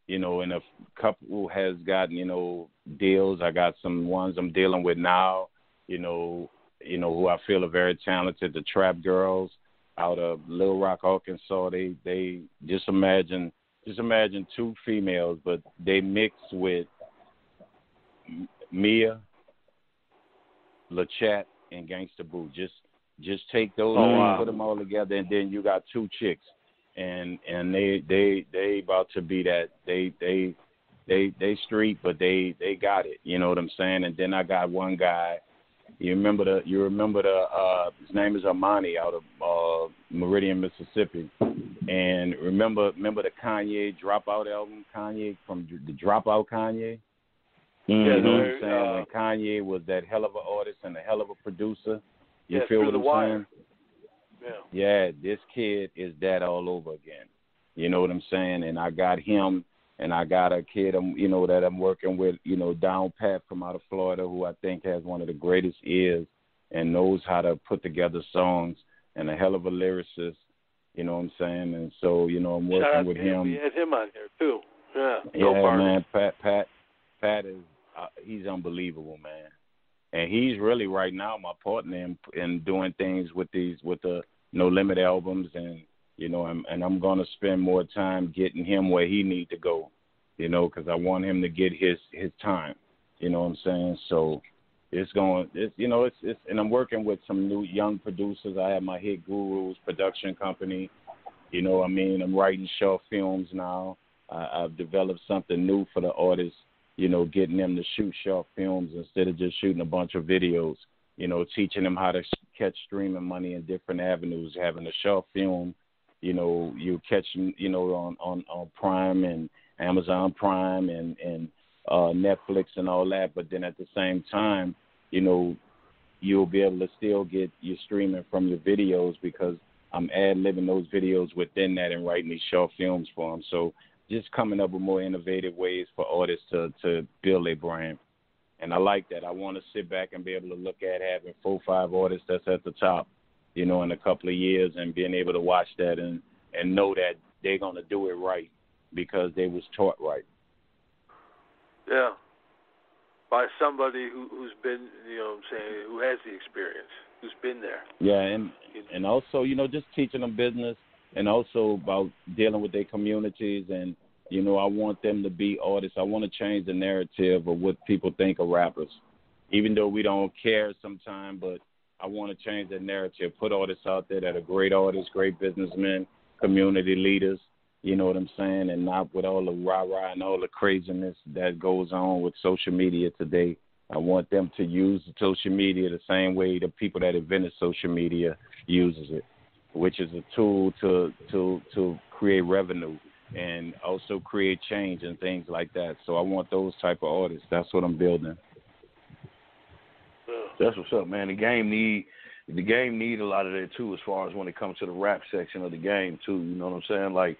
and a couple who has gotten, deals. I got some ones I'm dealing with now, who I feel are very talented. The Trap Girls out of Little Rock, Arkansas. They just imagine 2 females, but they mix with Mia, LaChat, and Gangsta Boo. Just take those and put them all together, and then you got 2 chicks, and they about to be that. They street, but they got it. You know what I'm saying? And then I got one guy. You remember the his name is Armani out of Meridian, Mississippi. And remember the Kanye Dropout album, Kanye from the Dropout Kanye? Yeah, you know what I'm saying? When Kanye was that hell of an artist and a hell of a producer. You feel what I'm saying? Yeah, this kid is that all over again. You know what I'm saying? And I got him, and I got a kid, that I'm working with, down pat from out of Florida, who I think has one of the greatest ears and knows how to put together songs, and a hell of a lyricist. You know what I'm saying? And so, I'm working with him. We had him on here too. Yeah, man. Pat is he's unbelievable, man. And he's really right now my partner in doing things with the No Limit albums, and I'm gonna spend more time getting him where he need to go, because I want him to get his time. You know what I'm saying? So it's and I'm working with some new young producers. I have my Hit Gurus production company. I'm writing short films now. I've developed something new for the artists, getting them to shoot short films instead of just shooting a bunch of videos, teaching them how to catch streaming money in different avenues, having a short film, you catch them, on Prime and Amazon Prime and Netflix and all that. But then at the same time, you'll be able to still get your streaming from your videos because I'm ad-libbing those videos within that and writing these short films for them. So just coming up with more innovative ways for artists to build a brand. And I like that. I want to sit back and be able to look at having 4 or 5 artists that's at the top, in a couple of years and being able to watch that and know that they're going to do it right because they was taught right. Yeah. By somebody who's been, who has the experience, who's been there. Yeah, and also, just teaching them business and also about dealing with their communities. And, I want them to be artists. I want to change the narrative of what people think of rappers, even though we don't care sometimes, but I want to change the narrative, put artists out there that are great artists, great businessmen, community leaders, you know what I'm saying, and not with all the rah-rah and all the craziness that goes on with social media today. I want them to use social media the same way the people that invented social media uses it, which is a tool to create revenue and also create change and things like that. So I want those type of artists. That's what I'm building. That's what's up, man. The game need a lot of that too, as far as when it comes to the rap section of the game too. You know what I'm saying? Like,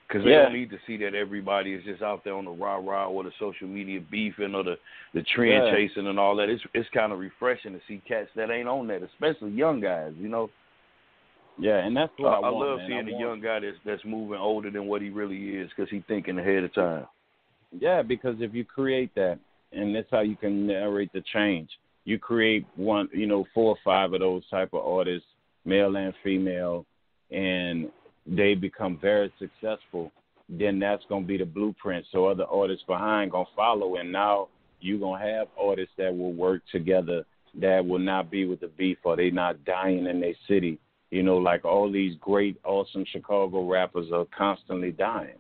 because they don't need to see that everybody is just out there on the rah-rah or the social media beefing or the trend chasing and all that. It's kind of refreshing to see cats that ain't on that, especially young guys, Yeah, and that's what I want. I love seeing a young guy that's moving older than what he really is because he's thinking ahead of time. Yeah, because if you create that, and that's how you can narrate the change. You create 4 or 5 of those type of artists, male and female, and they become very successful, then that's going to be the blueprint. So other artists behind going to follow, and now you're going to have artists that will work together that will not be with the beef or they not dying in their city. Like all these great, awesome Chicago rappers are constantly dying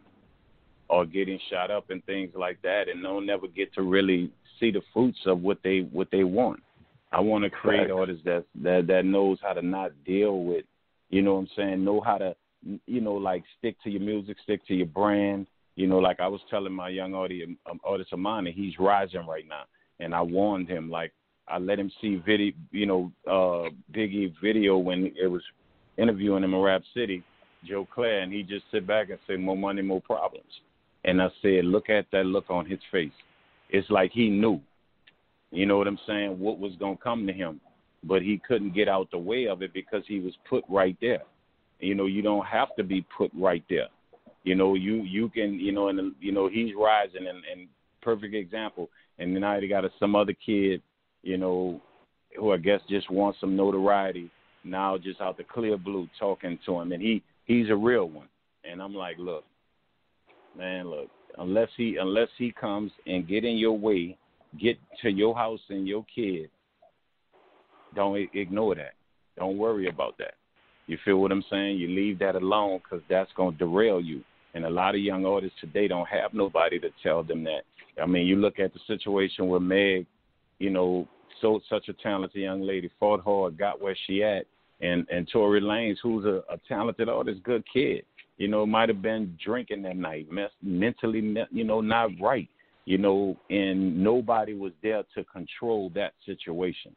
or getting shot up and things like that, and they'll never get to really see the fruits of what they want. I want to create artists that knows how to not deal with, know how to, like stick to your music, stick to your brand. Like I was telling my young artist of mine, he's rising right now, and I warned him, like I let him see Biggie video when it was interviewing him in Rap City, Joe Claire, and he just sit back and say, more money, more problems. And I said, look at that look on his face. It's like he knew, you know what I'm saying, what was going to come to him. But he couldn't get out the way of it because he was put right there. You don't have to be put right there. You can, and he's rising and perfect example. And then I got some other kid, who I guess just wants some notoriety, now just out the clear blue talking to him. And he's a real one. And I'm like, look, unless he comes and get in your way, get to your house and your kid, don't ignore that. Don't worry about that. You feel what I'm saying? You leave that alone because that's going to derail you. And a lot of young artists today don't have nobody to tell them that. I mean, you look at the situation where Meg, such a talented young lady, fought hard, got where she at, and Tory Lanez, who's a talented artist, good kid, might have been drinking that night, mentally, not right, and nobody was there to control that situation.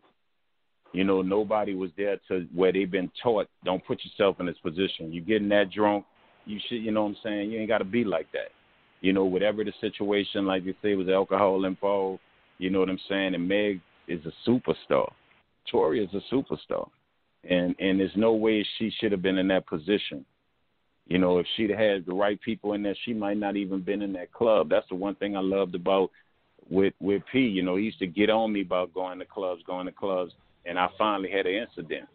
Nobody was there to where they've been taught, don't put yourself in this position. You getting that drunk, you should, you know what I'm saying? You ain't got to be like that. Whatever the situation, like you say, was alcohol involved, you know what I'm saying? And Meg is a superstar. Tory is a superstar. And there's no way she should have been in that position. If she'd had the right people in there, she might not even been in that club. That's the one thing I loved about with P. He used to get on me about going to clubs, and I finally had an incident.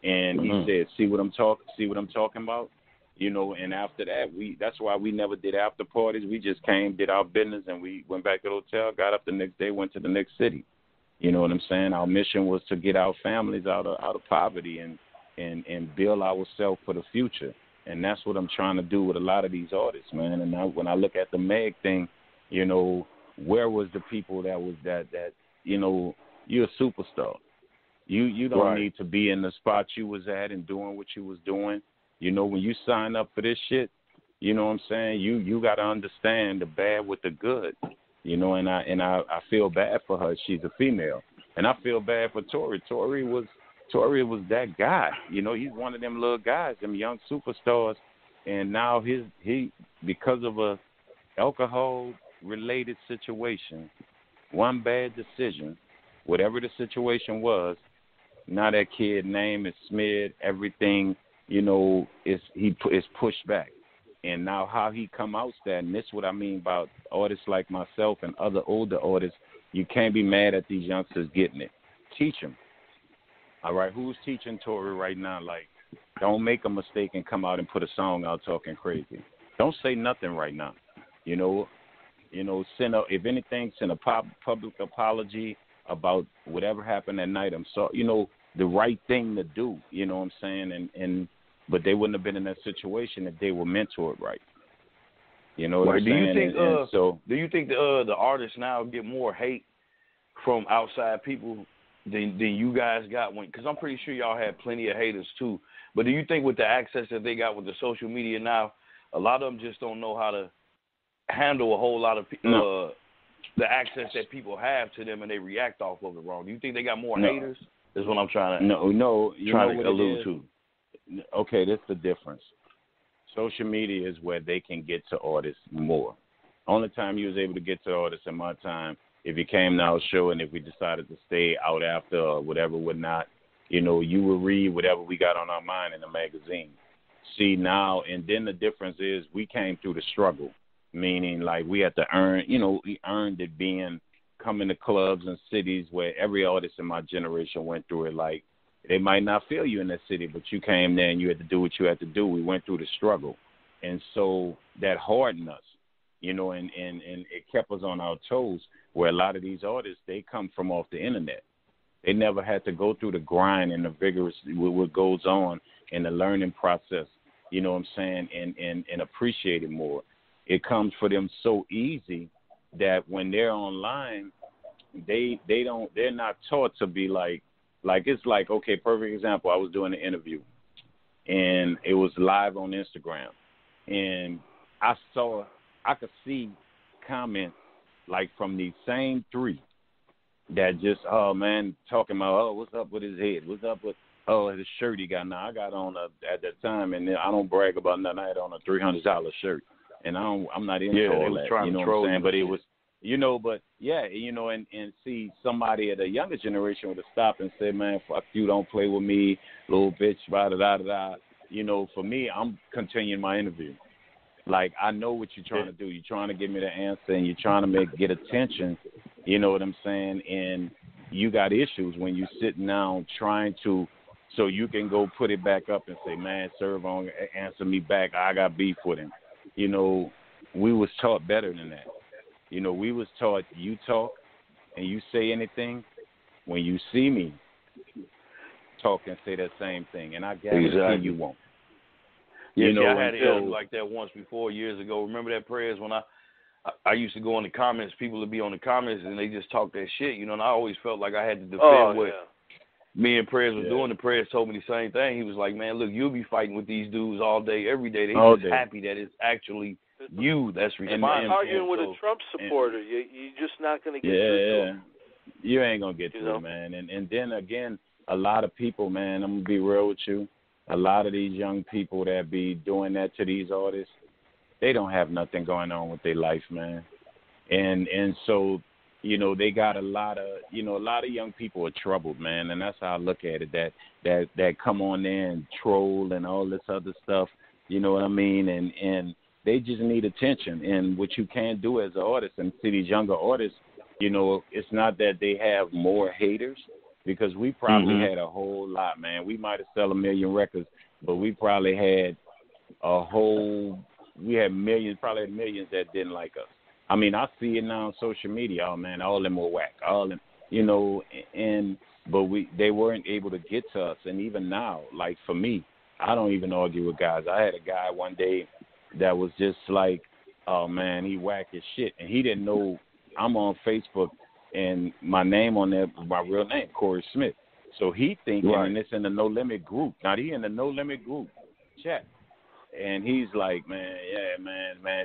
And he said, see what I'm talking about? You know, and after that, that's why we never did after parties. We just came, did our business, and we went back to the hotel, got up the next day, went to the next city. You know what I'm saying? Our mission was to get our families out of poverty and build ourselves for the future. And that's what I'm trying to do with a lot of these artists, man. And when I look at the Meg thing, you know, where was the people that you know, you're a superstar. You don't need to be in the spot you was at and doing what you was doing. You know, when you sign up for this shit, you know what I'm saying? You got to understand the bad with the good. You know, and I feel bad for her. She's a female. And I feel bad for Tory. Tory was that guy. You know, he's one of them little guys, them young superstars. And now he because of a alcohol related situation, one bad decision, whatever the situation was, now that kid name is smeared, everything, you know, is pushed back. And now how he come out that, and this is what I mean about artists like myself and other older artists, you can't be mad at these youngsters getting it. Teach them. All right, who's teaching Tory right now? Like, don't make a mistake and come out and put a song out talking crazy. Don't say nothing right now. You know, if anything, send a public apology about whatever happened that night. I'm sorry. You know, the right thing to do. You know what I'm saying? But they wouldn't have been in that situation if they were mentored right. You know what I'm saying? Do you think the artists now get more hate from outside people than you guys got? Because I'm pretty sure y'all had plenty of haters too. But do you think with the access that they got with the social media now, a lot of them just don't know how to handle a whole lot of the access that people have to them, and they react off of it wrong? Do you think they got more haters? Is what I'm trying to allude to. Okay, that's the difference. Social media is where they can get to artists more. Only time you was able to get to artists in my time, if you came to our show and if we decided to stay out after or whatever, whatnot, you know, you would read whatever we got on our mind in the magazine. See now, and then the difference is we came through the struggle, meaning like we had to earn, you know, we earned it coming to clubs and cities where every artist in my generation went through it. Like, they might not feel you in that city, but you came there and you had to do what you had to do. We went through the struggle. And so that hardened us, you know, and it kept us on our toes, where a lot of these artists, they come from off the internet. They never had to go through the grind and the vigorous, what goes on in the learning process, you know what I'm saying, and appreciate it more. It comes for them so easy that when they're online, they're not taught to be like it's like, okay, perfect example. I was doing an interview, and it was live on Instagram, and I could see comments like from these same three that just, oh man, talking about, oh, what's up with his head? What's up with, oh, his shirt he got now. I got on at that time, and I don't brag about nothing. I had on a $300 shirt, and I'm not into all that. You know what I'm saying? But it was. You know, but yeah, you know, and see somebody at a younger generation would have stopped and said, man, fuck you, don't play with me, little bitch, da-da-da-da-da. You know, for me, I'm continuing my interview. Like, I know what you're trying to do. You're trying to give me the answer, and you're trying to get attention, you know what I'm saying? And you got issues when you're sitting down trying to, so you can go put it back up and say, man, Serv-On, answer me back. I got beef with him. You know, we was taught better than that. You know, we was taught you talk and you say anything. When you see me, talk and say that same thing. And I guarantee you won't. Yeah, you know, I had it like that once before years ago. Remember that prayers when I used to go in the comments, people would be on the comments and they just talk that shit, you know, and I always felt like I had to defend what me and Prayers was doing. The Prayers told me the same thing. He was like, man, look, you'll be fighting with these dudes all day, every day. They just happy that it's actually you that's responsible. Arguing with a Trump supporter, you're just not going to get through to him. You ain't going to get through, man. And then, again, a lot of people, man, I'm going to be real with you, a lot of these young people that be doing that to these artists, they don't have nothing going on with their life, man. And so, you know, they got a lot of young people are troubled, man, and that's how I look at it, that come on there and troll and all this other stuff, you know what I mean, and they just need attention. And what you can do as an artist, and see these younger artists, you know, it's not that they have more haters, because we probably had a whole lot, man. We might have sold 1 million records, but we probably had we had millions, probably millions that didn't like us. I mean, I see it now on social media. Oh man, all of them were whack. All of them, but they weren't able to get to us. And even now, like for me, I don't even argue with guys. I had a guy one day that was just like, oh man, he whack as shit, and he didn't know I'm on Facebook and my name on there, my real name, Corey Smith. So he thinking, and it's in the No Limit group. Now he in the No Limit group chat. And he's like, man,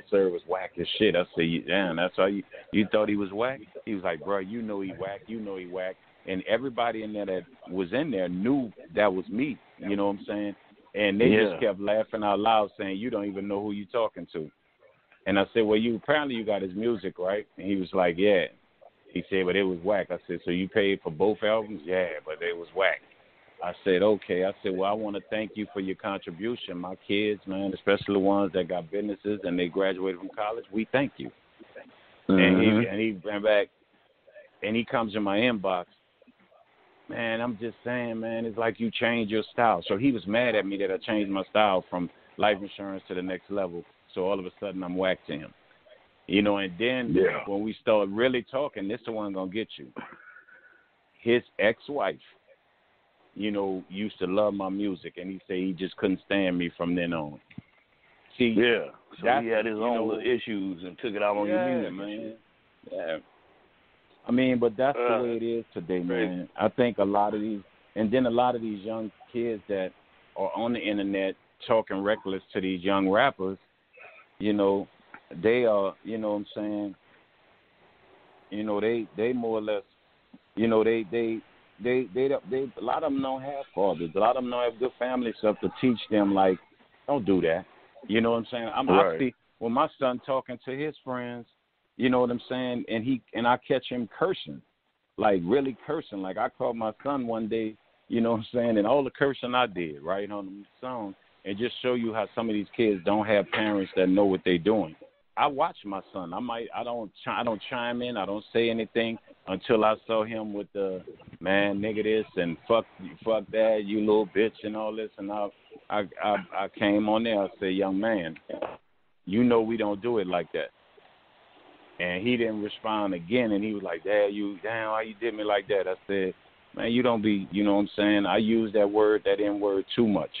Serv was whack as shit. I said, damn, that's how you thought he was whack? He was like, bro, you know he whack. And everybody in there that was in there knew that was me, you know what I'm saying? And they just kept laughing out loud saying, you don't even know who you talking to. And I said, well, apparently you got his music, right? And he was like, yeah. He said, but it was whack. I said, so you paid for both albums? Yeah, but it was whack. I said, okay. I said, well, I want to thank you for your contribution. My kids, man, especially the ones that got businesses and they graduated from college, we thank you. And he ran back, and he comes in my inbox. Man, I'm just saying, man, it's like you changed your style. So he was mad at me that I changed my style from life insurance to the next level. So all of a sudden I'm whack to him. And then when we start really talking, this is the one going to get you. His ex-wife, used to love my music, and he said he just couldn't stand me from then on. See, so he had his own little issues and took it out on your music, man. Yeah. I mean, but that's the way it is today, man. I think a lot of these young kids that are on the internet talking reckless to these young rappers, they are, you know what I'm saying, they more or less, they a lot of them don't have fathers. A lot of them don't have good family stuff to teach them, like, don't do that. You know what I'm saying? I see when my son talking to his friends, you know what I'm saying, and I catch him cursing, like really cursing. Like I called my son one day, you know what I'm saying, and all the cursing I did, right, on the song, and just show you how some of these kids don't have parents that know what they're doing. I watch my son. I don't chime in. I don't say anything until I saw him with the man nigga this and fuck that, you little bitch and all this. And I came on there. I said, young man, we don't do it like that. And he didn't respond again. And he was like, Dad, why you did me like that? I said, man, you don't be, you know what I'm saying? I use that N-word too much.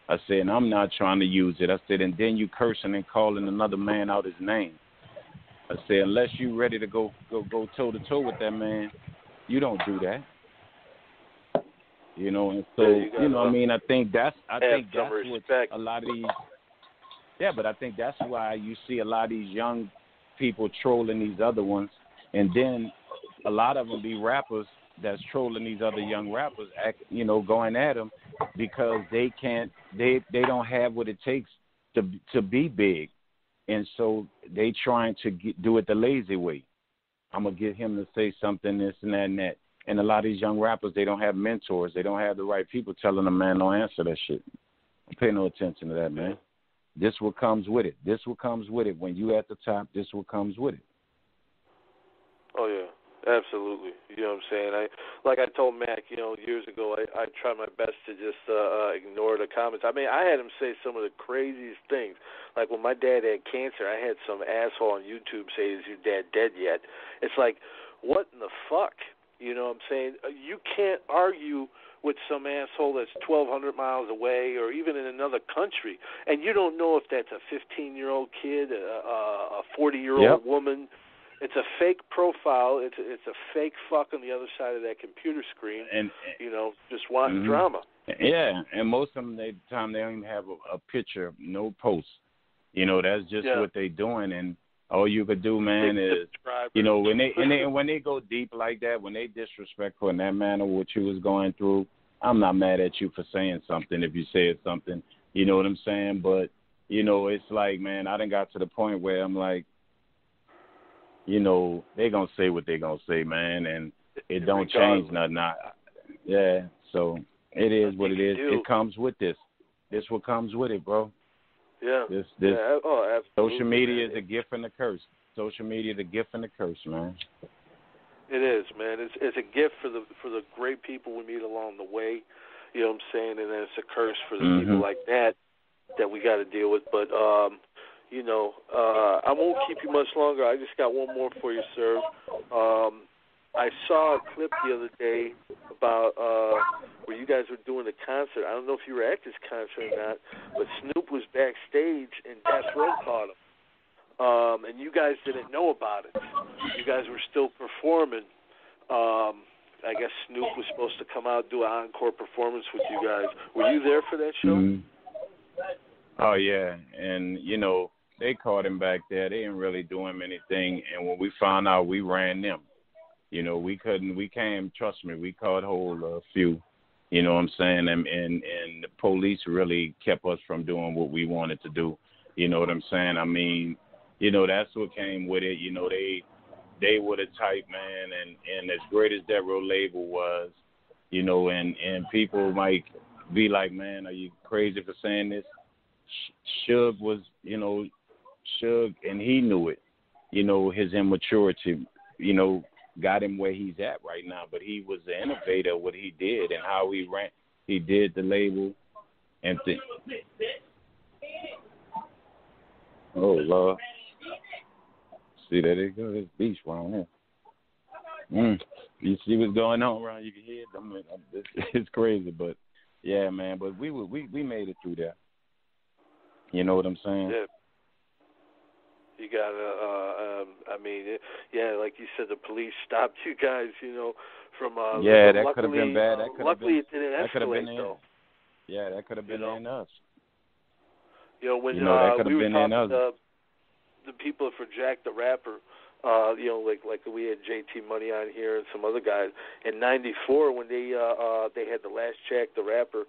I said, and I'm not trying to use it. I said, and then you cursing and calling another man out his name. I said, unless you ready to go toe-to-toe with that man, you don't do that. And so, I think that's what a lot of these, but I think that's why you see a lot of these young people trolling these other ones, and then a lot of them be rappers that's trolling these other young rappers, going at them because they don't have what it takes to be big, and so they trying to do it the lazy way. I'm gonna get him to say something, this and that and that. And a lot of these young rappers, they don't have mentors. They don't have the right people telling them, man, don't answer that shit. Don't pay no attention to that, man. This what comes with it. When you at the top, this what comes with it. Oh yeah. Absolutely. You know what I'm saying? Like I told Mac, years ago, I try my best to just ignore the comments. I mean, I had him say some of the craziest things. Like when my dad had cancer, I had some asshole on YouTube say, is your dad dead yet? It's like, what in the fuck? You know what I'm saying? You can't argue with some asshole that's 1,200 miles away or even in another country, and you don't know if that's a 15-year-old kid, a 40-year-old woman. It's a fake profile. It's a fake fuck on the other side of that computer screen, and just wanting drama. Yeah, and most of them, they don't even have a picture, no post. That's just what they doing, and all you could do, man, is when they go deep like that, when they disrespectful in that manner, what you was going through, I'm not mad at you for saying something if you said something. You know what I'm saying? But it's like, man, I done got to the point where I'm like, they gonna say what they gonna say, man, and it don't change nothing. So it is what it is. It comes with this. This what comes with it, bro. Yeah. Social media is a gift and a curse. Social media is a gift and a curse, man. It is, man. It's a gift for the great people we meet along the way. You know what I'm saying? And then it's a curse for the people like that we got to deal with. But you know, I won't keep you much longer. I just got one more for you, Serv. I saw a clip the other day about where you guys were doing a concert. I don't know if you were at this concert or not, but Snoop was backstage and Death Row caught him. And you guys didn't know about it. You guys were still performing. I guess Snoop was supposed to come out and do an encore performance with you guys. Were you there for that show? Mm-hmm. Oh, yeah. And, you know, they caught him back there. They didn't really do him anything. And when we found out, we ran them. You know, we came, trust me, we caught hold of a few, you know what I'm saying? And the police really kept us from doing what we wanted to do. You know what I'm saying? I mean, you know, that's what came with it. You know, they were the type, man, and as great as that Row label was, you know, and people might be like, man, are you crazy for saying this? Suge was, you know, and he knew it. You know, his immaturity, you know, got him where he's at right now. But he was the innovator of what he did and how he did the label and oh, Lord. See, there they go. There's beach around here. You see what's going on around? You can hear it. I mean, it's crazy, but yeah, man. But we made it through there. You know what I'm saying? Yeah. You gotta. I mean, yeah, like you said, the police stopped you guys. You know, from yeah, that could have been bad. Luckily, it didn't escalate though. Yeah, that could have been in us. You know, when that could we have were been talking in us. to the people for Jack the Rapper, you know, like we had JT Money on here and some other guys. In '94, when they had the last Jack the Rapper,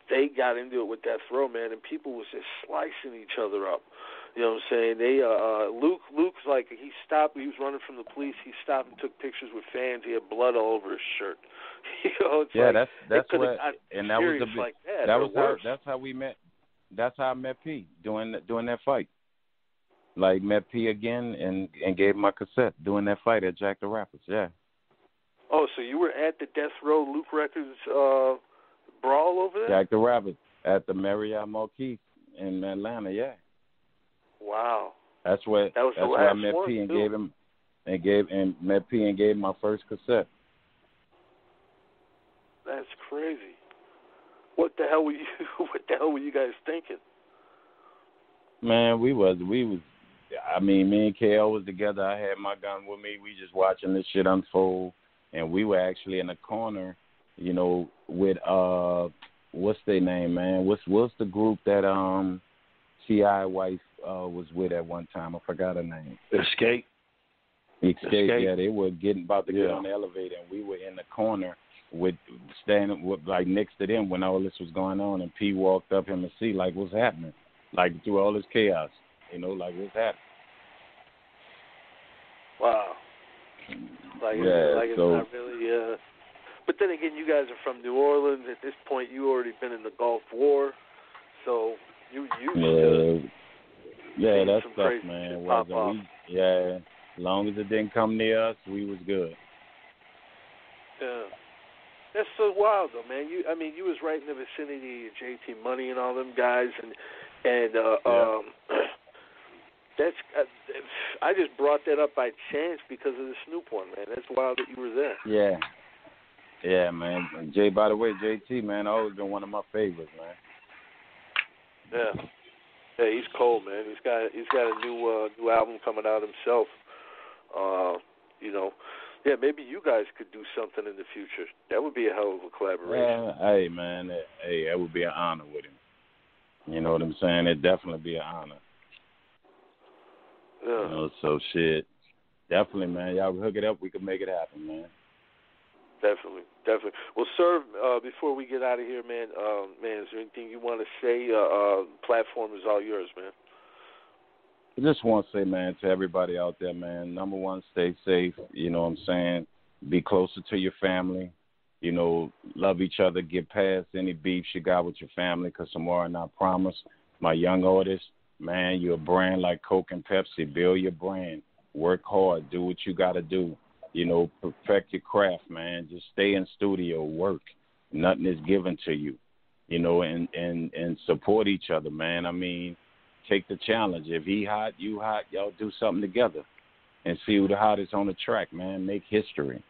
they got into it with Death Row, man, and people was just slicing each other up. You know what I'm saying? They Luke's like, he stopped. He was running from the police. He stopped and took pictures with fans. He had blood all over his shirt. You know, it's yeah, like, that's what. And that was like that. That's how we met. That's how I met P doing that fight. Like met P again and gave him my cassette doing that fight at Jack the Rapper's. Yeah. Oh, so you were at the Death Row Luke Records brawl over there? Jack the Rapper's at the Marriott Marquis in Atlanta. Yeah. Wow. That's where I met one, P and too. met P and gave him my first cassette. That's crazy. What the hell were you guys thinking? Man, we was. I mean, me and KL was together. I had my gun with me. We just watching this shit unfold, and we were actually in the corner, you know, with what's their name, man? What's the group that T.I. wife was with at one time? I forgot her name. Escape. Yeah, they were about to get on the elevator, and we were in the corner standing like next to them when all this was going on, and P walked up him and see like what's happening, like through all this chaos, you know, like what's happening. Wow. It's not really. But then again, you guys are from New Orleans. At this point, you already been in the Gulf War, so you that some stuff, crazy man. shit pop off. As long as it didn't come near us, we was good. Yeah. That's so wild, though, man. You was right in the vicinity of JT Money and all them guys, and that's. I just brought that up by chance because of the Snoop one, man. That's wild that you were there. Yeah, man. And by the way, JT, man, always been one of my favorites, man. Yeah, he's cold, man. He's got a new album coming out himself. You know. Yeah, maybe you guys could do something in the future. That would be a hell of a collaboration. Yeah, hey, man, that would be an honor with him. You know what I'm saying? It'd definitely be an honor. Yeah. You know, so shit. Definitely, man. Y'all hook it up. We could make it happen, man. Definitely. Well, Serv, before we get out of here, man, is there anything you want to say? Platform is all yours, man. I just want to say, man, to everybody out there, man, number one, stay safe. You know what I'm saying? Be closer to your family. You know, love each other. Get past any beefs you got with your family, because tomorrow, and I promise, my young artists, man, you're a brand like Coke and Pepsi. Build your brand. Work hard. Do what you got to do. perfect your craft, man. Just stay in studio, work. Nothing is given to you, and support each other, man. I mean, take the challenge. If he hot, you hot, y'all do something together and see who the hottest on the track, man. Make history.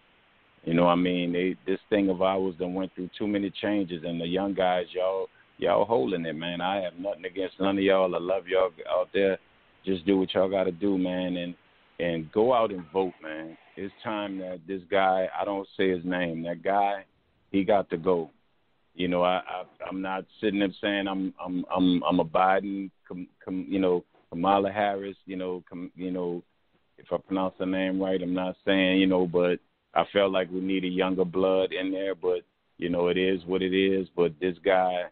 This thing of ours done went through too many changes, and the young guys, y'all holding it, man. I have nothing against none of y'all. I love y'all out there. Just do what y'all got to do, man, and go out and vote, man. It's time that this guy, I don't say his name, that guy, he got to go. I'm not sitting there saying I'm a Biden, Kamala Harris, if I pronounce her name right, I'm not saying, but I felt like we need a younger blood in there, but, it is what it is. But this guy,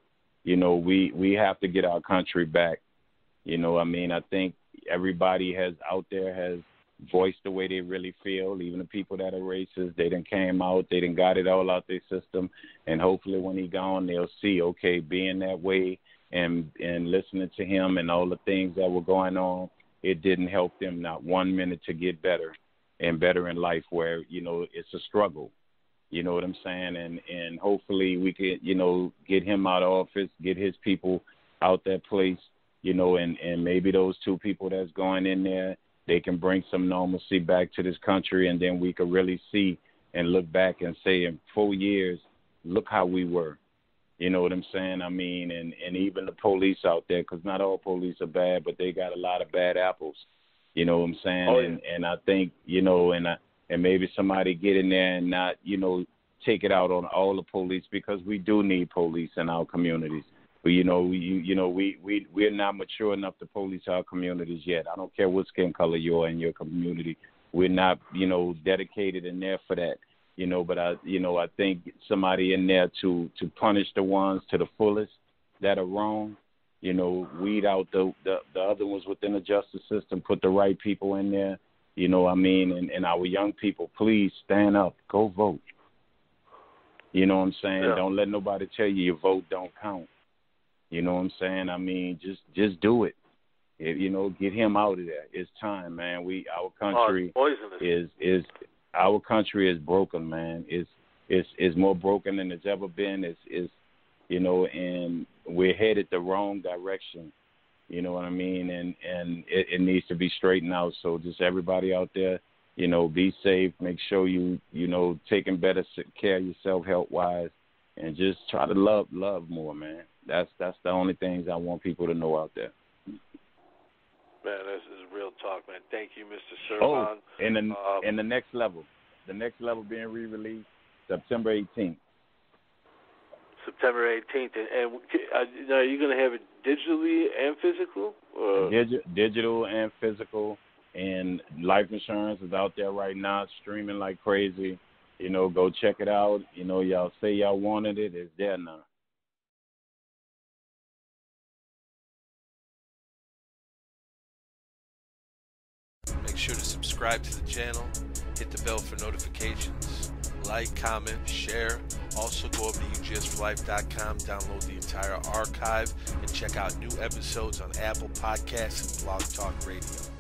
we have to get our country back. I think everybody out there has voiced the way they really feel. Even the people that are racist, they done came out, they done got it all out their system. And hopefully when he gone, they'll see, okay, being that way and listening to him and all the things that were going on, it didn't help them not 1 minute to get better and better in life, where, it's a struggle. You know what I'm saying? And hopefully we could, get him out of office, get his people out that place, and maybe those two people that's going in there, they can bring some normalcy back to this country, and then we could really see and look back and say in 4 years, look how we were. You know what I'm saying? And even the police out there, because not all police are bad, but they got a lot of bad apples. You know what I'm saying? Oh, yeah. And I think, and maybe somebody get in there and not, take it out on all the police, because we do need police in our communities. But, we're not mature enough to police our communities yet. I don't care what skin color you are in your community. We're not, dedicated in there for that. But I think somebody in there to punish the ones to the fullest that are wrong, weed out the other ones within the justice system, put the right people in there, and our young people, please stand up, go vote. You know what I'm saying? Yeah. Don't let nobody tell you your vote don't count. You know what I'm saying? Just do it. Get him out of there. It's time, man. Our country our country is broken, man. It's more broken than it's ever been. And we're headed the wrong direction. You know what I mean? And it needs to be straightened out. So just everybody out there, be safe. Make sure you taking better care of yourself health-wise, and just try to love more, man. That's the only things I want people to know out there. Man, this is real talk, man. Thank you, Mr. Serv-On. And the next level being re-released September 18th. September 18th, and are you going to have it digitally and physical? Or? Digital and physical, and life insurance is out there right now, streaming like crazy. Go check it out. Y'all say y'all wanted it, it's there now. Make sure to subscribe to the channel, hit the bell for notifications, like, comment, share. Also go over to ugsforlife.com, download the entire archive, and check out new episodes on Apple Podcasts and Blog Talk Radio.